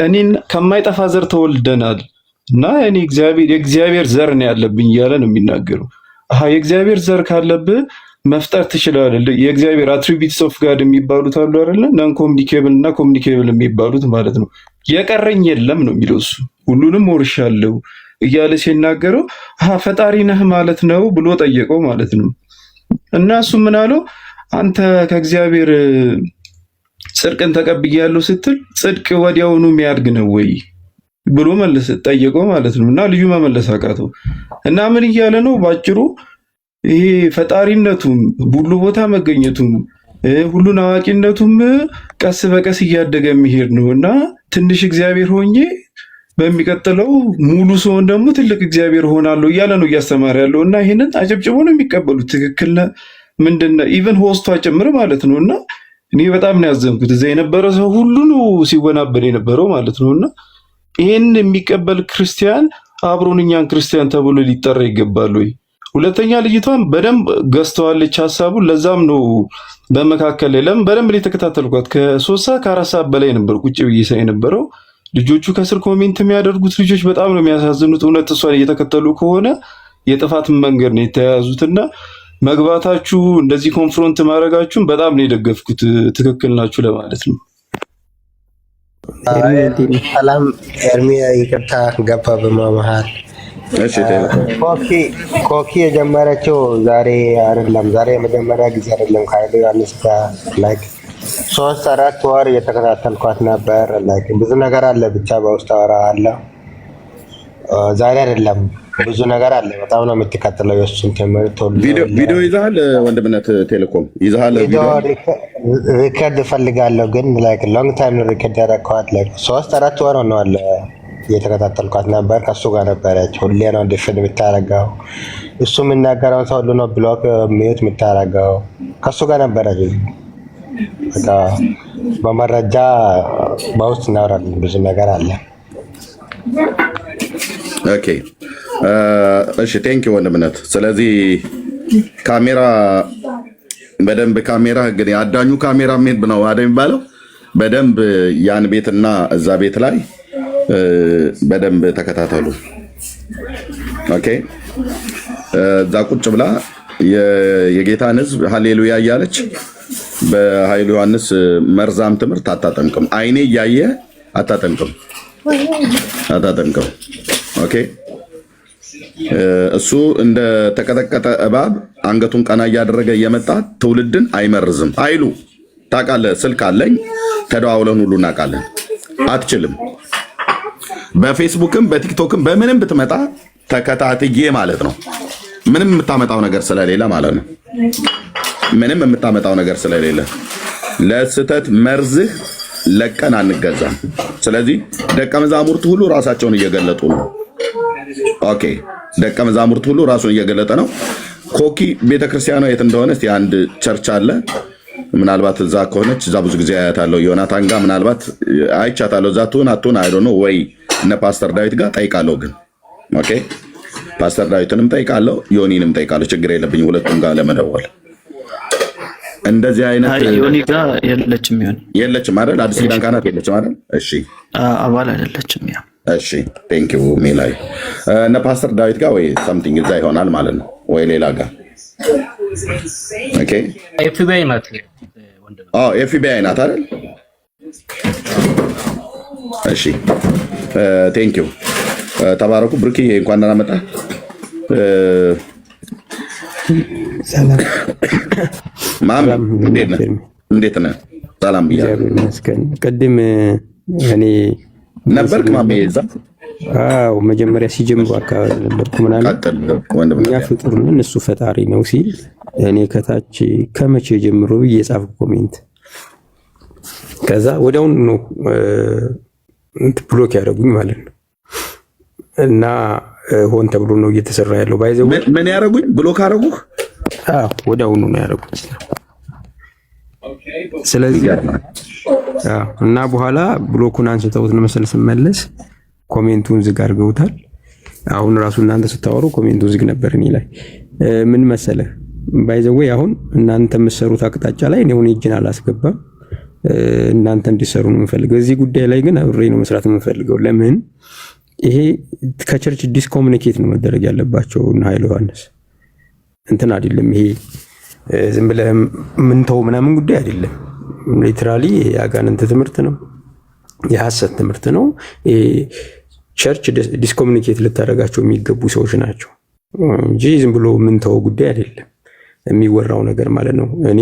እኔን ከማይጠፋ ዘር ተወልደናል እና እኔ የእግዚአብሔር ዘር ነው ያለብኝ እያለ ነው የሚናገረው። የእግዚአብሔር ዘር ካለብህ መፍጠር ትችላለህ። የእግዚአብሔር አትሪቢዩትስ ኦፍ ጋድ የሚባሉት አሉ አይደለ? ነን ኮሚኒኬብል እና ኮሚኒኬብል የሚባሉት ማለት ነው። የቀረኝ የለም ነው የሚለው እሱ። ሁሉንም ወርሻለሁ እያለ ሲናገረው ፈጣሪ ነህ ማለት ነው ብሎ ጠየቀው ማለት ነው። እና እሱ ምን አለው? አንተ ከእግዚአብሔር ጽድቅን ተቀብያለሁ ስትል ጽድቅ ወዲያውኑ የሚያድግ ነው ወይ ብሎ ጠየቀው ማለት ነው። እና ልዩ መመለስ አቃተው እና ምን እያለ ነው ባጭሩ ይሄ ፈጣሪነቱም ሁሉ ቦታ መገኘቱም ሁሉን አዋቂነቱም ቀስ በቀስ እያደገ የሚሄድ ነው እና ትንሽ እግዚአብሔር ሆኜ በሚቀጥለው ሙሉ ሰውን ደግሞ ትልቅ እግዚአብሔር ሆናለሁ እያለ ነው እያስተማረ ያለው እና ይህንን አጨብጭቦ ነው የሚቀበሉት። ትክክል ምንድነው ኢቨን ሆስቷ ጭምር ማለት ነው። እና እኔ በጣም ነው ያዘንኩት። እዛ የነበረ ሰው ሁሉ ነው ሲወናበል የነበረው ማለት ነው። እና ይህን የሚቀበል ክርስቲያን አብሮን እኛን ክርስቲያን ተብሎ ሊጠራ ይገባል ወይ? ሁለተኛ ልጅቷን በደንብ ገዝተዋለች ሀሳቡን። ለዛም ነው በመካከል ላይ ለምን በደንብ ላይ ተከታተልኳት። ከ3 ሰዓት ከ4 ሰዓት በላይ ነበር ቁጭ ብዬ ሳይ የነበረው። ልጆቹ ከስር ኮሜንት የሚያደርጉት ልጆች በጣም ነው የሚያሳዝኑት። እውነት እሷን እየተከተሉ ከሆነ የጥፋት መንገድ ነው የተያያዙትና መግባታችሁ እንደዚህ ኮንፍሮንት ማድረጋችሁን በጣም ነው የደገፍኩት። ትክክል ናችሁ ለማለት ነው። ሰላም ኤርሚ፣ ይቅርታ ገባ በመሀል ኮኪ የጀመረችው ዛሬ አይደለም። ዛሬ የመጀመሪያ ጊዜ አይደለም። ከኃይሉ ዮሐንስ ጋር ላይክ 3-4 ወር እየተከታተልኳት ነበር። ላይክ ብዙ ነገር አለ ብቻ በውስጥ አወራለሁ። ዛሬ አይደለም ብዙ ነገር አለ። በጣም ነው የምትከተለው የእሱን ትምህርት። ቪዲዮ ይዘሃል? ወንድምነት ቴሌኮም ይዘሃል? ሪከርድ እፈልጋለሁ ግን ላይክ ሎንግ ታይም ነው ሪከርድ ያደረኳት። ላይክ 3-4 ወር ሆነዋል እየተከታተልኳት ነበር። ከሱ ጋር ነበረች። ሁሌ ነው ዲፍን የምታረገው። እሱ የሚናገረውን ሰው ሁሉ ነው ብሎክ ሚዩት የምታረገው። ከሱ ጋር ነበረች። በቃ በመረጃ በውስጥ እናወራለን። ብዙ ነገር አለ። ኦኬ እሺ፣ ቴንክ ዩ ወንድምነት። ስለዚህ ካሜራ በደንብ ካሜራ እንግዲህ አዳኙ ካሜራ ምን ነው አይደል የሚባለው? በደንብ ያን ቤትና እዛ ቤት ላይ በደንብ ተከታተሉ። ኦኬ እዛ ቁጭ ብላ የጌታን ሕዝብ ሃሌሉያ እያለች በኃይሉ ዮሐንስ መርዛም ትምህርት አታጠምቅም። አይኔ እያየ አታጠምቅም። ኦኬ እሱ እንደ ተቀጠቀጠ እባብ አንገቱን ቀና እያደረገ እየመጣ ትውልድን አይመርዝም። ኃይሉ ታውቃለህ፣ ስልክ አለኝ፣ ተደዋውለን ሁሉ እናውቃለን። አትችልም። በፌስቡክም በቲክቶክም በምንም ብትመጣ ተከታትዬ ማለት ነው። ምንም የምታመጣው ነገር ስለሌለ ማለት ነው። ምንም የምታመጣው ነገር ስለሌለ ለስተት መርዝህ ለቀን አንገዛም። ስለዚህ ደቀ መዛሙርት ሁሉ ራሳቸውን እየገለጡ ነው። ኦኬ ደቀ መዛሙርት ሁሉ ራሱን እየገለጠ ነው። ኮኪ ቤተክርስቲያኗ የት እንደሆነ እስቲ አንድ ቸርች አለ፣ ምናልባት እዛ ከሆነች እዛ ብዙ ጊዜ አያታለሁ። ዮናታን ጋር ምናልባት አይቻታለሁ። እዛ ትሁን አትሁን አይ ዶንት ኖ፣ ወይ እነ ፓስተር ዳዊት ጋር ጠይቃለሁ። ግን ኦኬ ፓስተር ዳዊትንም ጠይቃለሁ፣ ዮኒንም ጠይቃለሁ። ችግር የለብኝ ሁለቱም ጋር ለመደወል። እንደዚህ አይነት ዮኒ ጋር የለችም፣ የለችም አይደል? አዲስ ኪዳን ካህናት የለችም አይደል? እሺ አባል አይደለችም። ያ እሺ ቴንክ ዩ ሜላይ እነ ፓስተር ዳዊት ጋር ወይ ሳምቲንግ እዛ ይሆናል ማለት ነው፣ ወይ ሌላ ጋር። ኦኬ ኤፍቢአይ ናት። ኤፍቢአይ ናት አይደል? እሺ ቴንክ ዩ ተባረኩ። ብርኪ እንኳን ደህና መጣ። ሰላም ማም እንዴት ነህ? ሰላም ብያለሁ። ይመስገን። ቅድም እኔ ነበርክ ማሜ እዛ? አዎ መጀመሪያ ሲጀምሩ አካባቢ ነበርኩ። ምናምን እኛ ፍጡር ነን እሱ ፈጣሪ ነው ሲል እኔ ከታች ከመቼ ጀምሮ እየጻፍኩ ኮሜንት፣ ከዛ ወዲያውኑ ነው ብሎክ ያደረጉኝ ማለት ነው። እና ሆን ተብሎ ነው እየተሰራ ያለው። ባይዘው ምን ያደረጉኝ? ብሎክ አደረጉህ? አዎ ወዲያውኑ ነው ያደረጉት። ስለዚህ እና በኋላ ብሎኩን አንስተውት ነው መሰል ስመለስ ኮሜንቱን ዝግ አድርገውታል። አሁን ራሱ እናንተ ስታወሩ ኮሜንቱ ዝግ ነበር እኔ ላይ። ምን መሰለህ ባይዘው አሁን እናንተ የምትሰሩት አቅጣጫ ላይ እኔ እጄን አላስገባም። እናንተ እንዲሰሩ ነው የምፈልገው። እዚህ ጉዳይ ላይ ግን አብሬ ነው መስራት የምፈልገው። ለምን ይሄ ከቸርች ዲስኮሙኒኬት ነው መደረግ ያለባቸው እና ኃይሉ ዮሐንስ እንትን አይደለም። ይሄ ዝም ብለህ ምን ተው ምናምን ጉዳይ አይደለም። ሊትራሊ የአጋንንት ትምህርት ነው፣ የሐሰት ትምህርት ነው። ቸርች ዲስኮሙኒኬት ልታደርጋቸው የሚገቡ ሰዎች ናቸው እንጂ ዝም ብሎ ምን ተው ጉዳይ አይደለም የሚወራው ነገር ማለት ነው። እኔ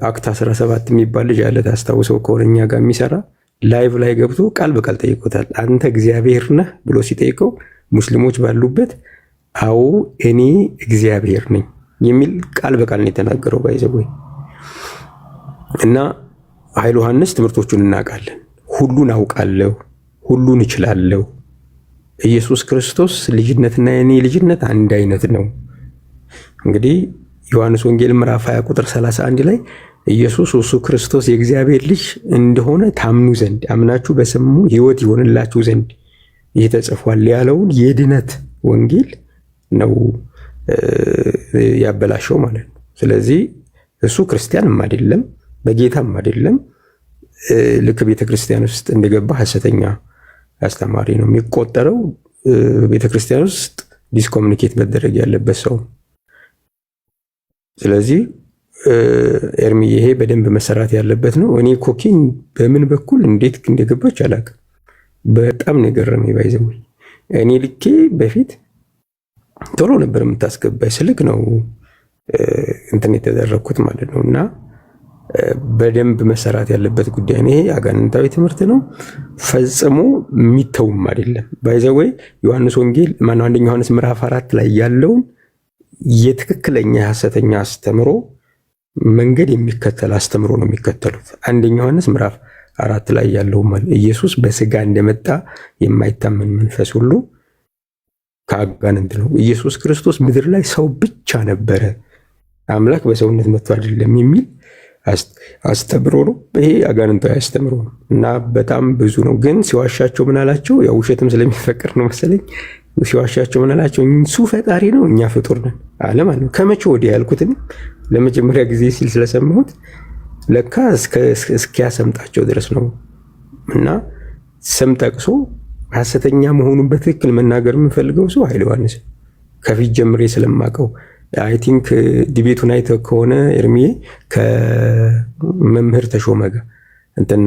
አክት 17 የሚባል ልጅ ያለ ታስታውሰው ከሆነ እኛ ጋር የሚሰራ ላይቭ ላይ ገብቶ ቃል በቃል ጠይቆታል። አንተ እግዚአብሔር ነህ ብሎ ሲጠይቀው ሙስሊሞች ባሉበት አዎ እኔ እግዚአብሔር ነኝ የሚል ቃል በቃል ነው የተናገረው። ባይዘው እና ኃይሉ ዮሐንስ ትምህርቶቹን እናውቃለን። ሁሉን አውቃለሁ፣ ሁሉን እችላለሁ፣ ኢየሱስ ክርስቶስ ልጅነትና የኔ ልጅነት አንድ አይነት ነው። እንግዲህ ዮሐንስ ወንጌል ምዕራፍ 20 ቁጥር 31 ላይ ኢየሱስ እሱ ክርስቶስ የእግዚአብሔር ልጅ እንደሆነ ታምኑ ዘንድ አምናችሁ በስሙ ሕይወት ይሆንላችሁ ዘንድ ይህ ተጽፏል ያለውን የድነት ወንጌል ነው ያበላሸው ማለት ነው። ስለዚህ እሱ ክርስቲያንም አይደለም፣ በጌታም አይደለም። ልክ ቤተክርስቲያን ውስጥ እንደገባ ሐሰተኛ አስተማሪ ነው የሚቆጠረው። ቤተክርስቲያን ውስጥ ዲስኮሙኒኬት መደረግ ያለበት ሰው። ስለዚህ ኤርሚ ይሄ በደንብ መሰራት ያለበት ነው። እኔ ኮኪን በምን በኩል እንዴት እንደገባች አላውቅም። በጣም ነው የገረመኝ። ባይዘው እኔ ልኬ በፊት ቶሎ ነበር የምታስገባኝ ስልክ ነው እንትን የተደረኩት ማለት ነው። እና በደንብ መሰራት ያለበት ጉዳይ ነው። ይሄ አጋንንታዊ ትምህርት ነው፣ ፈጽሞ የሚተውም አይደለም። ባይዘው ዮሐንስ ወንጌል ማነው አንደኛ ዮሐንስ ምዕራፍ 4 ላይ ያለውን የትክክለኛ ሐሰተኛ አስተምሮ መንገድ የሚከተል አስተምሮ ነው የሚከተሉት። አንደኛ ዮሐንስ ምዕራፍ 4 ላይ ያለው ማለት ኢየሱስ በስጋ እንደመጣ የማይታመን መንፈስ ሁሉ ከአጋንንት ነው። ኢየሱስ ክርስቶስ ምድር ላይ ሰው ብቻ ነበረ፣ አምላክ በሰውነት መጥቶ አይደለም የሚል አስተምሮ ነው። ይሄ አጋንንታዊ አስተምሮ ነው እና በጣም ብዙ ነው። ግን ሲዋሻቸው ምን አላቸው? ያው ውሸትም ስለሚፈቅር ነው መሰለኝ። ሲዋሻቸው ምን አላቸው? እሱ ፈጣሪ ነው እኛ ፍጡር ነን አለ ማለት ነው። ከመቼ ወዲያ ያልኩትን ለመጀመሪያ ጊዜ ሲል ስለሰማሁት ለካ እስኪያሰምጣቸው ድረስ ነው። እና ስም ጠቅሶ ሐሰተኛ መሆኑን በትክክል መናገር የምፈልገው ሰው ኃይለ ዮሐንስ ከፊት ጀምሬ ስለማቀው አይ ቲንክ ዲቤቱን አይተህ ከሆነ ኤርሚዬ ከመምህር ተሾመ ጋር እንትን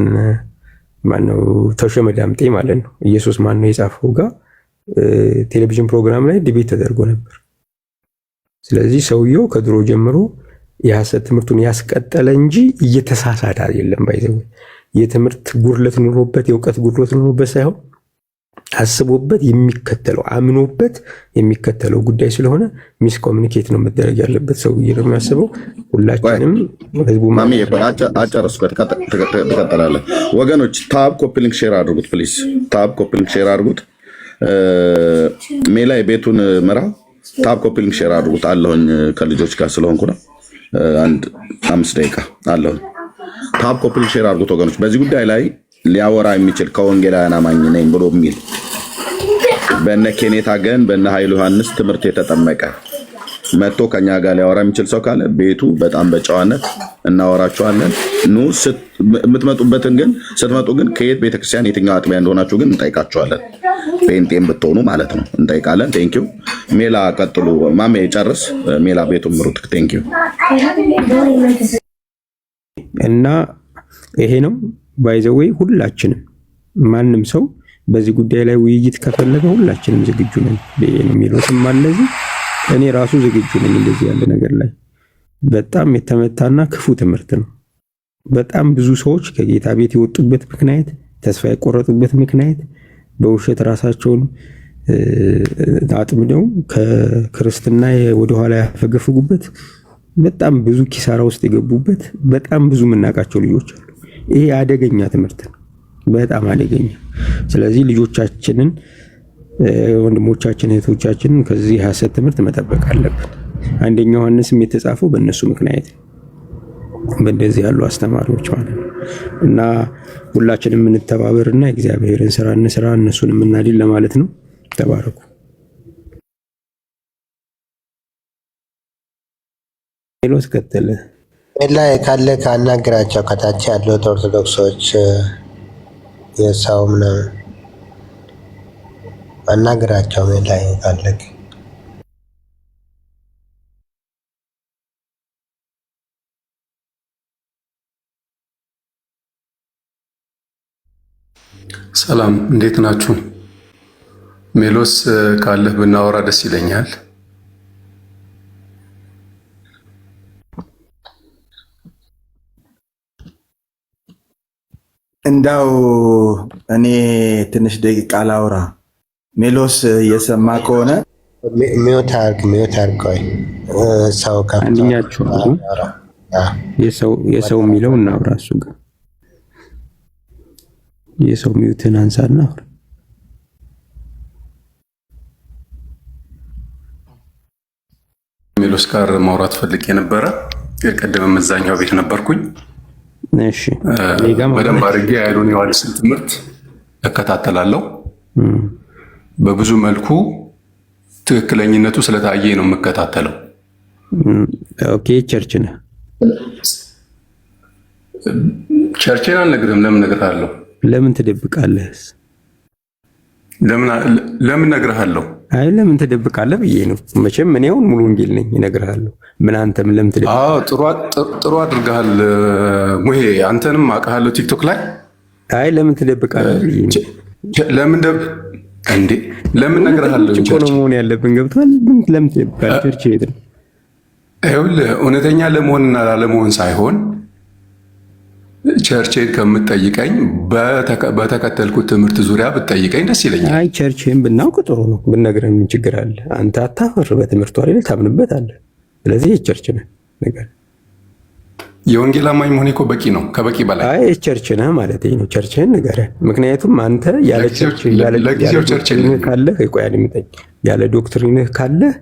ማነው ተሾመ ዳምጤ ማለት ነው ኢየሱስ ማነው የጻፈው ጋር ቴሌቪዥን ፕሮግራም ላይ ዲቤት ተደርጎ ነበር። ስለዚህ ሰውየው ከድሮ ጀምሮ የሐሰት ትምህርቱን ያስቀጠለ እንጂ እየተሳሳተ አይደለም። ባይዘው የትምህርት ጉድለት ኑሮበት የእውቀት ጉድለት ኑሮበት ሳይሆን አስቦበት የሚከተለው አምኖበት የሚከተለው ጉዳይ ስለሆነ ሚስ ኮሚኒኬት ነው መደረግ ያለበት ሰውዬ ነው የሚያስበው። ሁላችንም ህዝቡ ማሚ አጨረስኩት። ተከተላለ ወገኖች ታብ ኮፒ ሊንክ ሼር አድርጉት ፕሊዝ። ታብ ኮፒ ሊንክ ሼር አድርጉት። ሜላ የቤቱን ምራ ታብ ኮፒ ሊንክ ሼር አድርጉት። አለሁኝ ከልጆች ጋር ስለሆንኩ ነው። አንድ 5 ደቂቃ አለሁኝ። ታብ ኮፒ ሊንክ ሼር አድርጉት ወገኖች። በዚህ ጉዳይ ላይ ሊያወራ የሚችል ከወንጌላውያን አማኝ ነኝ ብሎ የሚል በእነ ኬኔታ ገን በእነ ኃይሉ ዮሐንስ ትምህርት የተጠመቀ መጥቶ ከኛ ጋር ሊያወራ የሚችል ሰው ካለ ቤቱ በጣም በጨዋነት እናወራችኋለን። ኑ የምትመጡበትን ግን ስትመጡ ግን ከየት ቤተክርስቲያን የትኛው አጥቢያ እንደሆናችሁ ግን እንጠይቃችኋለን። ጴንጤም ብትሆኑ ማለት ነው እንጠይቃለን። ቴንኪው ሜላ ቀጥሉ። ማሜ ጨርስ። ሜላ ቤቱን ምሩት። ቴንኪው እና ይሄ ነው ባይዘዌይ ሁላችንም ማንም ሰው በዚህ ጉዳይ ላይ ውይይት ከፈለገ ሁላችንም ዝግጁ ነን ነው የሚሉትም አለዚህ እኔ ራሱ ዝግጁ ነኝ። እንደዚህ ያለ ነገር ላይ በጣም የተመታና ክፉ ትምህርት ነው። በጣም ብዙ ሰዎች ከጌታ ቤት የወጡበት ምክንያት ተስፋ የቆረጡበት ምክንያት በውሸት ራሳቸውን አጥምደው ከክርስትና ወደኋላ ያፈገፈጉበት በጣም ብዙ ኪሳራ ውስጥ የገቡበት በጣም ብዙ የምናውቃቸው ልጆች አሉ። ይሄ አደገኛ ትምህርት ነው፣ በጣም አደገኛ። ስለዚህ ልጆቻችንን ወንድሞቻችን እህቶቻችንን ከዚህ ሐሰት ትምህርት መጠበቅ አለብን። አንደኛ ዮሐንስም የተጻፈው በእነሱ ምክንያት በእንደዚህ ያሉ አስተማሪዎች ማለት ነው። እና ሁላችንም እንተባበርና እግዚአብሔርን ስራ እንስራ እነሱንም እናድል ለማለት ነው። ተባረኩ። ሌሎስ ከተለ ላይ ካለ ካናገራቸው ከታች ያሉት ኦርቶዶክሶች የሰው ምናምን አናገራቸው ላይ ካለ ሰላም እንዴት ናችሁ? ሜሎስ ካለህ ብናወራ ደስ ይለኛል። እንዳው እኔ ትንሽ ደቂቃ ላውራ። ሜሎስ እየሰማ ከሆነ ሚውት አድርግ። ቆይ ሰው አንኛችሁ የሰው የሚለው እናውራ። እሱ ጋር የሰው ሚውትን አንሳና አውራ። ሜሎስ ጋር ማውራት ፈልጌ ነበረ። የቀደመ መዛኛው ቤት ነበርኩኝ። እሺ በደንብ አድርጌ ኃይሉን ዮሐንስን ትምህርት እከታተላለሁ። በብዙ መልኩ ትክክለኝነቱ ስለታየ ነው የምከታተለው። ኦኬ ቸርች ነህ? ቸርችን አልነግርህም። ለምን እነግርሃለሁ? ለምን ትደብቃለህ? ለምን እነግርሃለሁ? አይ ለምን ትደብቃለህ ብዬ ነው። መቼም እኔ አሁን ሙሉ ወንጌል ነኝ እነግርሃለሁ። ምን አንተም ለምን ትደብቃለህ? አዎ ጥሩ አድርገሃል ሙሄ። አንተንም አውቃለሁ ቲክቶክ ላይ። አይ ለምን ትደብቃለህ ብዬ ነው። ለምን እነግርሃለሁ? ቸርች ነው መሆን ያለብን። ገብቶሃል? ለምን ትደብቃለህ? ቸርች ሄድ ነው። ይኸውልህ እውነተኛ ለመሆንና ላለመሆን ሳይሆን ቸርችን ከምትጠይቀኝ በተከተልኩት ትምህርት ዙሪያ ብትጠይቀኝ ደስ ይለኛል። አይ ቸርችን ብናውቅ ጥሩ ነው። ብነግረን ምን ችግር አለ? አንተ አታፈር በትምህርቱ አይደል? ታምንበታለህ። ስለዚህ ቸርች ነህ ነገር የወንጌል አማኝ መሆኔ እኮ በቂ ነው፣ ከበቂ በላይ። አይ ቸርች ነህ ማለት ነው። ቸርችህን ንገረን። ምክንያቱም አንተ ያለ ዶክትሪንህ ካለህ ያለ ዶክትሪንህ ካለህ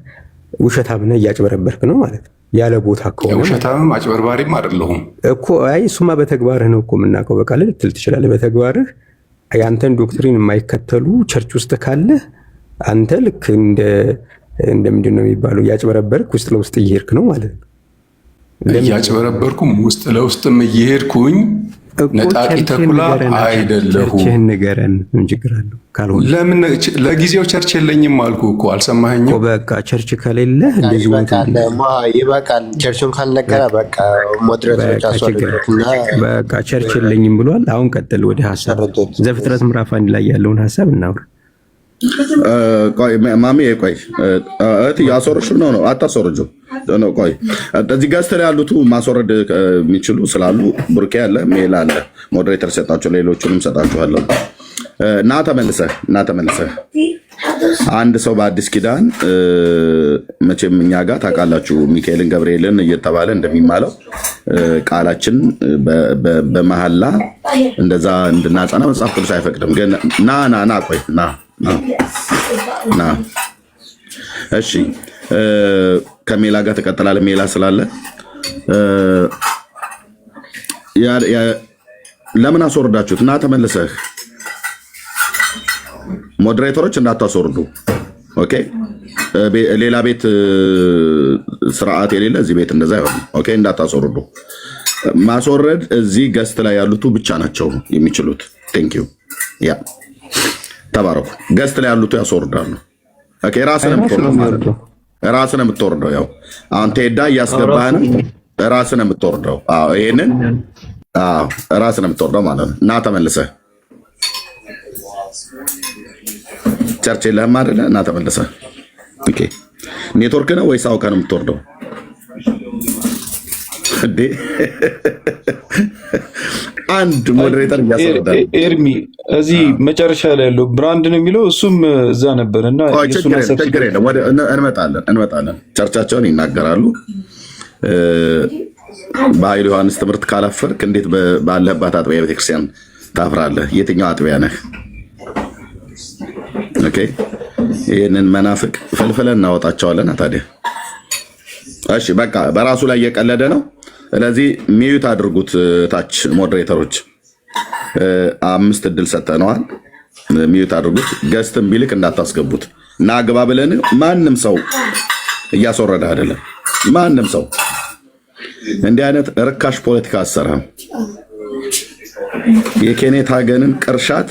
ውሸታም ነህ፣ እያጭበረበርክ ነው ማለት ነው። ያለ ቦታ ከሆነ ውሸታምም አጭበርባሪም አይደለሁም እኮ። አይ እሱማ በተግባርህ ነው እኮ የምናውቀው። በቃ ልትል ትችላለህ። በተግባርህ ያንተን ዶክትሪን የማይከተሉ ቸርች ውስጥ ካለህ አንተ ልክ እንደምንድን ነው የሚባለው እያጭበረበርክ ውስጥ ለውስጥ እየሄድክ ነው ማለት ነው። እያጭበረበርኩም ውስጥ ለውስጥም እየሄድኩኝ ነጣቂ ተኩላ አይደለሁም። ቸርችህን ንገረን፣ ምን ችግር አለው? ካልሆነ ለምን ለጊዜው ቸርች የለኝም አልኩ እኮ አልሰማኸኝም? በቃ ቸርች ከሌለ እንደዚህ ይበቃል። ቸርቹን ካልነገረ በቃ ሞዴሬተሮች አስወርዱትና በቃ ቸርች የለኝም ብሏል። አሁን ቀጥል ወደ ሐሳብ ዘፍጥረት ምዕራፍ 1 ላይ ያለውን ሐሳብ እናውራ። ቆይ ማሚ ቆይ እህት ያሶርሽ ነው አታሶርጁ ነው። ቆይ እዚህ ጋር ስተላ ያሉት ማስወረድ የሚችሉ ስላሉ ብሩኬ አለ፣ ሜል አለ፣ ሞዴሬተር ሰጣቸው፣ ሌሎቹንም ሰጣቸዋለሁ። እና ተመልሰህ አንድ ሰው በአዲስ ኪዳን መቼም እኛ ጋር ታውቃላችሁ ሚካኤልን ገብርኤልን እየተባለ እንደሚማለው ቃላችን በመሐላ እንደዛ እንድናጸና መጽሐፍ ቅዱስ አይፈቅድም። ግን ና ቆይ ና እሺ፣ ከሜላ ጋር ተቀጥላለህ። ሜላ ስላለ ለምን አስወርዳችሁት? እና ተመልሰህ ሞዴሬተሮች እንዳታስወርዱ። ኦኬ፣ ሌላ ቤት ስርዓት የሌለ እዚህ ቤት እንደዛ አይሆንም። ኦኬ፣ እንዳታስወርዱ። ማስወረድ እዚህ ገስት ላይ ያሉት ብቻ ናቸው የሚችሉት። ቴንክ ዩ ያ ተባረኩ። ገስት ላይ ያሉት ያስወርዳሉ። ኦኬ፣ ራስን የምትወርደው ያው አሁን ቴዳ እያስገባህን ራስን የምትወርደው ይሄንን ራስን የምትወርደው ማለት ነው። እና ተመልሰህ ቸርች የለህም አይደለ? እና ተመልሰህ ኦኬ። ኔትወርክ ነው ወይስ አውቀህ ነው የምትወርደው? እንዴ አንድ ሞዴሬተር እያስወረደ ኤርሚ እዚህ መጨረሻ ላይ ያለው ብራንድ ነው የሚለው እሱም እዛ ነበር እና ችግር የለም እንመጣለን። ቸርቻቸውን ይናገራሉ። በኃይሉ ዮሐንስ ትምህርት ካላፈርክ እንዴት ባለህባት አጥቢያ ቤተክርስቲያን ታፍራለህ? የትኛው አጥቢያ ነህ? ኦኬ፣ ይህንን መናፍቅ ፈልፍለን እናወጣቸዋለን። ታዲያ እሺ በቃ በራሱ ላይ እየቀለደ ነው። ስለዚህ ሚዩት አድርጉት። ታች ሞዴሬተሮች 5 እድል ሰጠነዋል። ሚዩት አድርጉት። ገስትም ቢልክ እንዳታስገቡት እና አግባ ብለን ማንም ሰው እያስወረደ አይደለም። ማንም ሰው እንዲህ አይነት ርካሽ ፖለቲካ አሰራም የኬኔት ሀገንን ቅርሻት